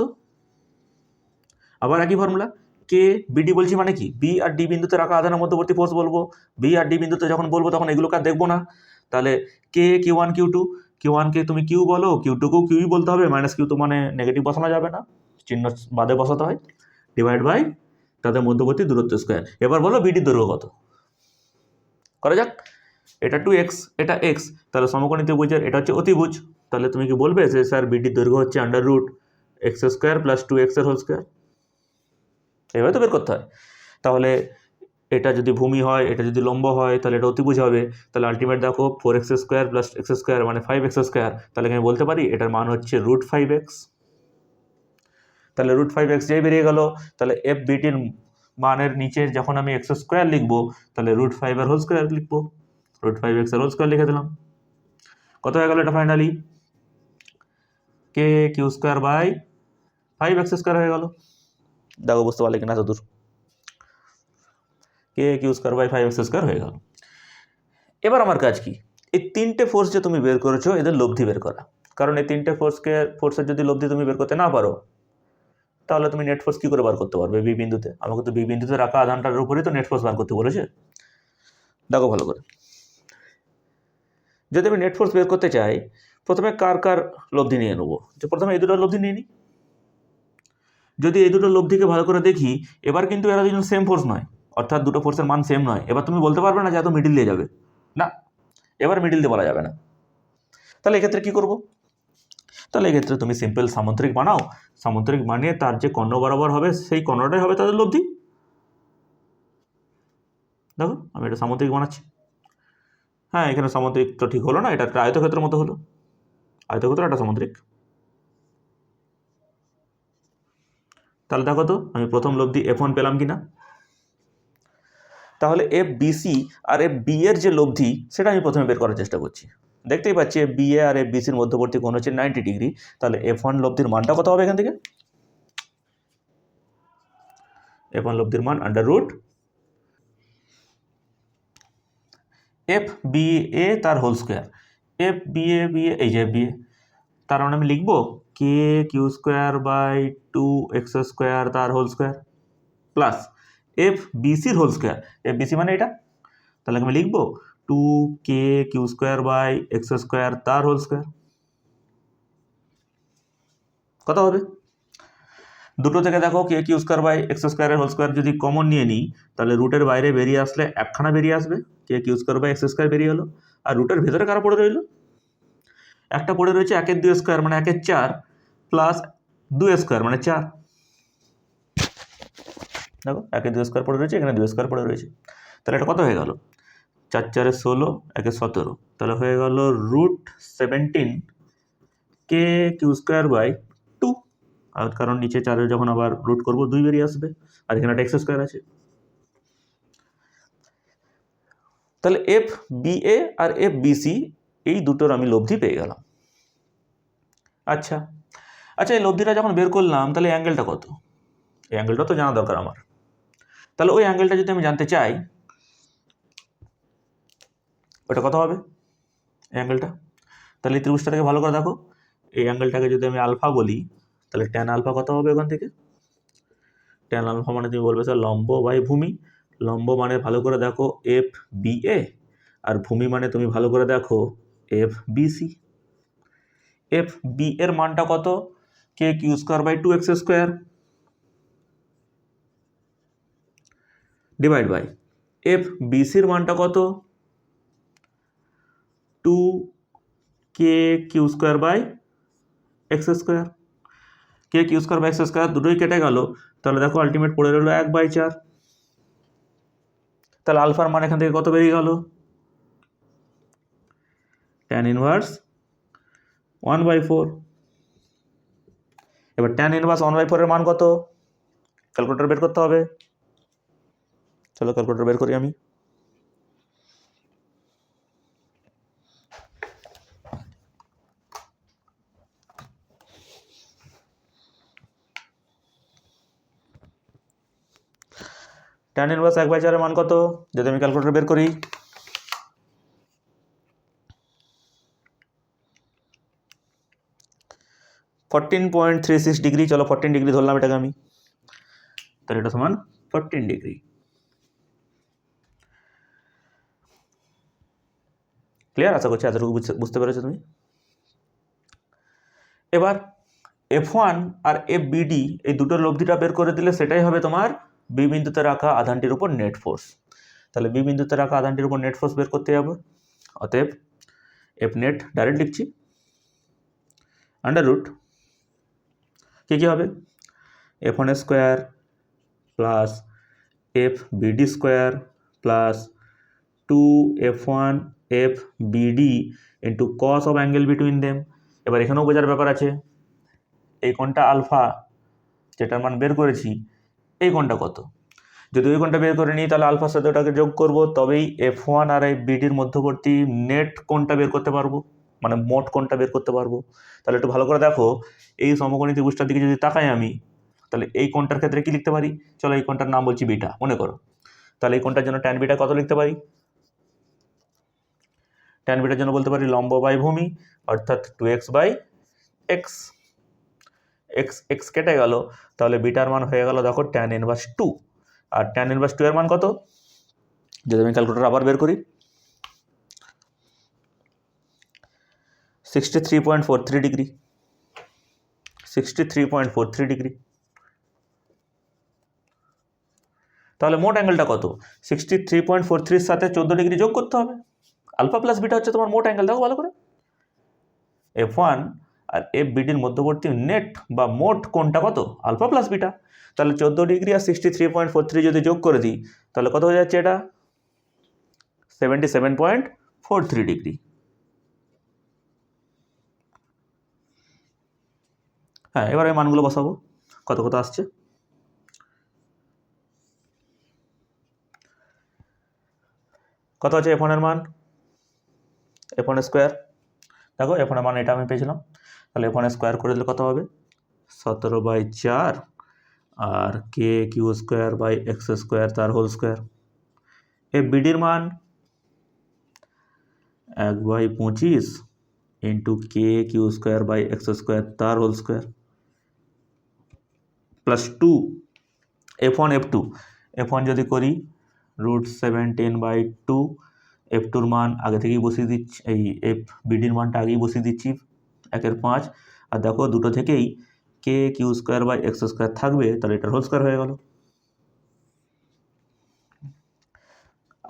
আবার একই ফর্মুলা, কে বিডি বলছি মানে কি? বি আর ডি বিন্দুতে রাখা আধানের মধ্যবর্তী ফোর্স বলবো। বি আর ডি বিন্দুতে যখন বলবো তখন এগুলোকে আর দেখবো না। তাহলে K Q one Q two, Q ওয়ানকে তুমি কিউ বলো, কিউ টুকেও কিউই বলতে হবে, মাইনাস কিউ তো মানে নেগেটিভ বসানো যাবে না, চিহ্ন বাদে বসাতে হয়, ডিভাইড বাই তাদের মধ্যবর্তী দূরত্ব স্কোয়ার। এবার বলো বিডির দৈর্ঘ্য কত? করা যাক। এটা টু এক্স, এটা এক্স, তাহলে সমকোণী ত্রিভুজের এটা হচ্ছে অতিভুজ। তাহলে তুমি কি বলবে যে স্যার বিডির দৈর্ঘ্য হচ্ছে under root X square plus two X এর হোল স্কোয়ার। এভাবে তো বের করতে হয়। তাহলে এটা যদি ভূমি হয়, এটা যদি লম্ব হয়, তাহলে এটা অতিভুজ হবে। তাহলে আলটিমেট দেখো four X square plus X square মানে ফাইভ এক্স স্কোয়ার। তাহলে আমি বলতে পারি এটার মান হচ্ছে রুট ফাইভ এক্স। তাহলে রুট ফাইভ এক্স যেই বেরিয়ে গেল, তাহলে এফ বিটির মানের নিচে যখন আমি এক্স স্কোয়ার লিখবো, তাহলে রুট ফাইভ এর হোল স্কোয়ার লিখবো, রুট ফাইভ এক্স এর হোল স্কোয়ার লিখে দিলাম। কত হয়ে গেল এটা finally? K Q square by five X square হয়ে গেল। দেখো বুঝতে পারলে কিনা এতদূর? K Q square by five X square হয়ে গেল। এবার আমার কাজ কি? এই তিনটে ফোর্স যে তুমি বের করেছো এদের লব্ধি বের করা। কারণ এই তিনটে ফোর্সের যদি লব্ধি তুমি বের করতে না পারো, তাহলে তুমি নেট ফোর্স কী করে বার করতে পারবে? বি বিন্দুতে আমাকে তো বি বিন্দুতে রাখা আধানটার উপরেই তো নেট ফোর্স বার করতে বলেছে। দেখো ভালো করে, যদি আমি নেট ফোর্স বের করতে চাই, প্রথমে কার কার লব্ধি নিয়ে নেবো? যে প্রথমে এই দুটোর লব্ধি নিয়ে নিই। যদি এই দুটো লব্ধিকে ভালো করে দেখি, এবার কিন্তু এরা দুজন সেম ফোর্স নয়, অর্থাৎ দুটো ফোর্সের মান সেম নয়। এবার তুমি বলতে পারবে না যে এত মিডিল দিয়ে যাবে, না, এবার মিডিল দিয়ে বলা যাবে না। তাহলে এক্ষেত্রে কী করবো? তাহলে এক্ষেত্রে তুমি সিম্পল সামুদ্রিক বানাও, সামুদ্রিক বানিয়ে তার যে কর্ণ বরাবর হবে সেই কর্ণটাই হবে তাদের লব্ধি। দেখো আমি এটা সামুদ্রিক বানাচ্ছি। হ্যাঁ, এখানে সামুদ্রিক তো ঠিক হলো না, এটা একটা আয়তক্ষেত্রের মতো হলো, আয়তক্ষেত্র একটা সামুদ্রিক। তাহলে দেখো তো আমি প্রথম লব্ধি এফ ওয়ান পেলাম কিনা। তাহলে এফ বিসি আর এফ বি এর যে লব্ধি সেটা আমি প্রথমে বের করার চেষ্টা করছি। দেখতেই পাচ্ছি এফ বি এ আর এফ বিসির মধ্যবর্তী কোণ হচ্ছে 90 ডিগ্রি। তাহলে F1 লব্ধির মানটা কত হবে এখান থেকে? F1 লব্ধির মান √ এফ বি এ তার হোল স্কোয়ার, এফ বি এ এই যে বি এ, তার মানে আমি লিখবো K Q square by 2x² তার হোল স্কোয়ার প্লাস এফ বিসির হোল স্কোয়ার, এফ বিসি মানে এটা, তাহলে আমি লিখবো 2k² বাই x² তার হোল স্কোয়ার। কত হবে? দুটো থেকে দেখো k² বাই x² এর হোল স্কোয়ার যদি কমন নিয়ে নিই, তাহলে রুটের বাইরে বেরিয়ে আসলে একখানা বেরিয়ে আসবে, k² বাই x² বেরিয়ে হলো। আর রুটের ভেতরে কারা পড়ে রইল? একটা পড়ে রয়েছে 1/2² মানে 1/4 প্লাস 2² মানে 4। দেখো 1/2² পড়ে রয়েছে, এখানে 2² পড়ে রয়েছে, তাহলে এটা কত হয়ে গেল? 4 4 16, 1 17, তাহলে হয়ে গেল √17 k² বাই 2। আর কারণ নিচে 4 যখন আবার রুট করবো 2 বেরিয়ে আসবে, আর এখানে একটা x² আছে। তাহলে এফ বি এ আর এফ বিসি এই দুটোর আমি লব্ধি পেয়ে গেলাম। আচ্ছা আচ্ছা, এই লব্ধিটা যখন বের করলাম তাহলে অ্যাঙ্গেলটা কত? এই অ্যাঙ্গেলটা তো জানা দরকার আমার। তাহলে ওই অ্যাঙ্গেলটা যদি আমি জানতে চাই, ওটা কত হবে এই অ্যাঙ্গেলটা? তাহলে এই ত্রিভুজটাকে ভালো করে দেখো, এই অ্যাঙ্গেলটাকে যদি আমি আলফা বলি, তাহলে ট্যান আলফা কত হবে ওখান থেকে? ট্যান আলফা মানে তুমি বলবে স্যার লম্ব বাই ভূমি। লম্ব মানে ভালো করে দেখো এফ বি এ, আর ভূমি মানে তুমি ভালো করে দেখো এফ বিসি। এফ বি এর মানটা কত? k² by 2x² divide by F বিসির মানটা কত? 2k² by x²। k² by x² দুটোই কেটে গেল, তাহলে দেখো আলটিমেট পড়ে রইল 1/4। তাহলে আলফার মান এখান থেকে কত বেরিয়ে গেল? tan inverse 1/4। এবার tan ইনভার্স 1/4 এর মান কত? ক্যালকুলেটর বের করতে হবে। চলো ক্যালকুলেটর বের করি আমি। tan ইনভার্স 1/4 এর মান কত যদি আমি ক্যালকুলেটর বের করি? (14.36 ডিগ্রি। চলো 14 ডিগ্রি ধরলাম এটাকে আমি, তাহলে এটা সমান 14 ডিগ্রি। ক্লিয়ার? আশা করছি এতটুকু বুঝতে পেরেছো তুমি। এবার F1 আর FBD এই দুটোর লব্ধিটা বের করে দিলে সেটাই হবে তোমার বি বিন্দুতে রাখা আধানটির উপর নেট ফোর্স। তাহলে বি বিন্দুতে রাখা আধানটির উপর নেট ফোর্স বের করতে যাবো। অতএব এফ নেট ডাইরেক্ট লিখছি √ কি হবে? F1² plus FBD² plus 2F1 FBD into cos of angle between them. এবার এখানেও বোঝার ব্যাপার আছে, এই কোণটা আলফা যেটার মান বের করেছি, এই কোণটা কত? যদি ওই কোণটা বের করে নিই তাহলে আলফার সাথে ওটাকে যোগ করব, তবেই F1 আর এই বিডির মধ্যবর্তী নেট কোণটা বের করতে পারবো, মানে মোট কোণটা বের করতে পারবো। তাহলে একটু ভালো করে দেখো, এই সমকোণী ত্রিভুজটার দিকে যদি তাকাই আমি, তাহলে এই কোণটার ক্ষেত্রে কি লিখতে পারি? চলো এই কোণটার নাম বলছি বিটা মনে করো। তাহলে এই কোণটার জন্য ট্যান বিটা কত লিখতে পারি? ট্যান বিটার জন্য বলতে পারি লম্ব বাই ভূমি, অর্থাৎ 2x বাই এক্স। এক্স কেটে গেল, তাহলে বিটার মান হয়ে গেল দেখো ট্যান ইনভার্স 2। আর ট্যান ইনভার্স 2 এর মান কত যদি আমি ক্যালকুলেটর আবার বের করি? 63.43 ডিগ্রি। 63.43 ডিগ্রি। তাহলে মোট অ্যাঙ্গেলটা কত? 63.43 এর সাথে 14 ডিগ্রি যোগ করতে হবে। আলফা প্লাস বিটা হচ্ছে তোমার মোট অ্যাঙ্গেল, দেখো ভালো করে। F1 আর FBDর মধ্যবর্তী নেট বা মোট কোণটা কত? Alpha plus beta. তাহলে 14 ডিগ্রি আর 63.43 যদি যোগ করে দিই তাহলে কত হয়ে যাচ্ছে? এটা 77.43 ডিগ্রি। হ্যাঁ, এবার আমি মানগুলো বসাবো, কত কত আসছে। কত আছে F1 এর মান? F1² দেখো F1 এর মান এটা আমি পেয়েছিলাম, তাহলে F1 স্কোয়ার করে দিলে কত হবে 17/4 আর K Q square by X square তার হোল স্কোয়ার। বিডির মান 1/25 into K Q square by X square তার হোল স্কোয়ার প্লাস 2 F1 যদি করি √17/2, F2 মান আগে থেকেই বসিয়ে দিচ্ছি, এই বিডির মানটা আগেই বসিয়ে দিচ্ছি 1/5, আর দেখো দুটো থেকেই K Q square by X square থাকবে, তাহলে এটার হোল স্কোয়ার হয়ে গেল।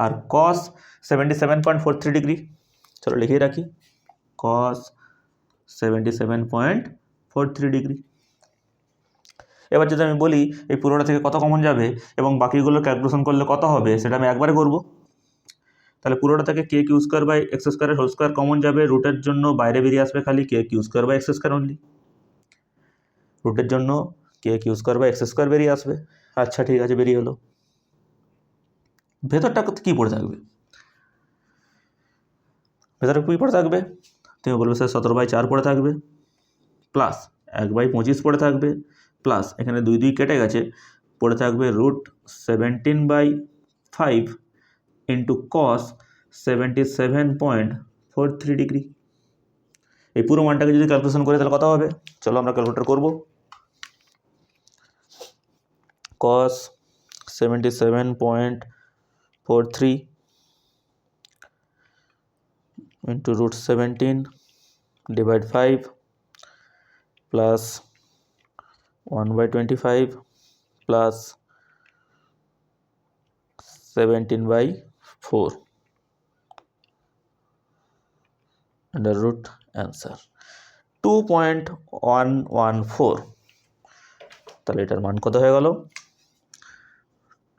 আর cos 77.43 ডিগ্রি, চলো লিখিয়ে রাখি cos 77.43 ডিগ্রি। এবার যদি আমি বলি এই পুরোটা থেকে কত কমন যাবে এবং বাকিগুলো ক্যালকুলেশন করলে কত হবে সেটা আমি একবারে করব। তাহলে পুরোটা থেকে K Q square by X স্কোয়ারের হোল স্কোয়ার কমন যাবে, রুটের জন্য বাইরে বেরিয়ে আসবে খালি K Q square by X square only, রুটের জন্য K Q square by X square বেরিয়ে আসবে। আচ্ছা ঠিক আছে, বেরিয়ে হলো। ভেতরটা কী পড়ে থাকবে, ভেতরে কী পড়ে থাকবে, তুমি বলবে স্যার 17/4 পড়ে থাকবে, প্লাস 1/25 পড়ে থাকবে, প্লাস এখানে 2 2 কেটে গেছে, পড়ে থাকবে √17/5 ইন্টু cos 77.43 ডিগ্রি। এই পুরো মানটাকে যদি ক্যালকুলেশন করে তাহলে কত হবে, চলো আমরা ক্যালকুলেটর করব। cos 77.43 into √17 divide 5 plus 1/25 plus 17/4 under root answer 2.114। তাহলে এটার মান কত হয়ে গেল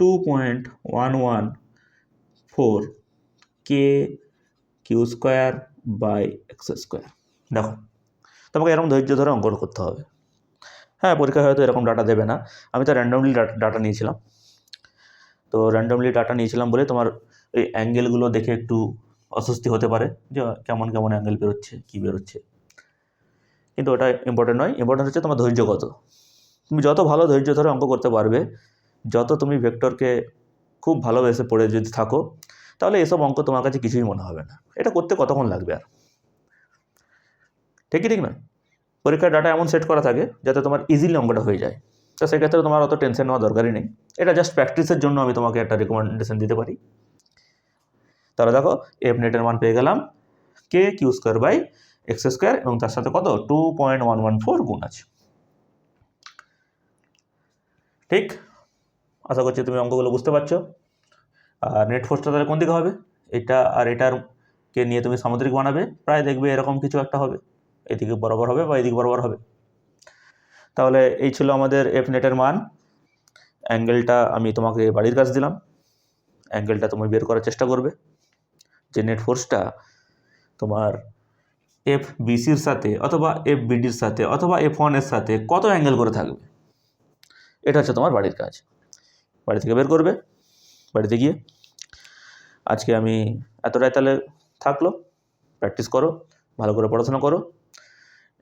2.114 K Q square by X square. দেখো তোমাকে এরকম ধৈর্য ধরে অঙ্কন করতে হবে। হ্যাঁ, পরীক্ষায় হয়তো এরকম ডাটা দেবে না, আমি তো র্যান্ডমলি ডাটা নিয়েছিলাম, তো র্যান্ডমলি ডাটা নিয়েছিলাম বলে তোমার এই অ্যাঙ্গেলগুলো দেখে একটু অস্বস্তি হতে পারে যে কেমন কেমন অ্যাঙ্গেল বেরোচ্ছে, কী বেরোচ্ছে, কিন্তু ওটা ইম্পর্টেন্ট নয়। ইম্পর্টেন্ট হচ্ছে তোমার ধৈর্য কত। তুমি যত ভালো ধৈর্য ধরে অঙ্ক করতে পারবে, যত তুমি ভেক্টরকে খুব ভালোবেসে পড়ে যদি থাকো, তাহলে এসব অঙ্ক তোমার কাছে কিছুই মনে হবে না। এটা করতে কতক্ষণ লাগবে আর, ঠিকই ঠিক নয়? পরীক্ষার ডাটা এমন সেট করা থাকে যাতে তোমার ইজিলি অঙ্কটা হয়ে যায়, তো সেক্ষেত্রে তোমার অত টেনশন নেওয়া দরকারই নেই। এটা জাস্ট প্র্যাকটিসের জন্য আমি তোমাকে একটা রেকমেন্ডেশন দিতে পারি। তাহলে দেখো এফ নেটের মান পেয়ে গেলাম K Q square by X square এবং তার সাথে কত 2.114 গুণ আছে। ঠিক, আশা করছি তুমি অঙ্কগুলো বুঝতে পারছো। আর নেট ফোর্সটা তাহলে কোন দিকে হবে, এটা আর এটারকে নিয়ে তুমি সামুদ্রিক বানাবে, প্রায় দেখবে এরকম কিছু একটা হবে, এদিকে বরাবর হবে বা এদিকে বরাবর হবে। তাহলে এই ছিল আমাদের এফ নেটের মান। অ্যাঙ্গেলটা আমি তোমাকে বাড়ির কাজ দিলাম, অ্যাঙ্গেলটা তুমি বের করার চেষ্টা করবে যে নেট ফোর্সটা তোমার এফ বিসির সাথে অথবা এফ বিডির সাথে অথবা F1-এর সাথে কত অ্যাঙ্গেল করে থাকবে, এটা হচ্ছে তোমার বাড়ির কাজ। বাড়ি থেকে বের করবে, বাড়িতে গিয়ে। আজকে আমি এতটাই তাহলে থাকলো, প্র্যাকটিস করো, ভালো করে পড়াশোনা করো,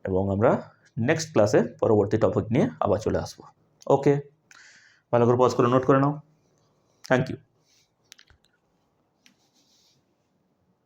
এবং আমরা নেক্সট ক্লাসে পরবর্তী টপিক নিয়ে আবার চলে আসবো। ওকে, ভালো করে পজ করে নোট করে নাও। Thank you.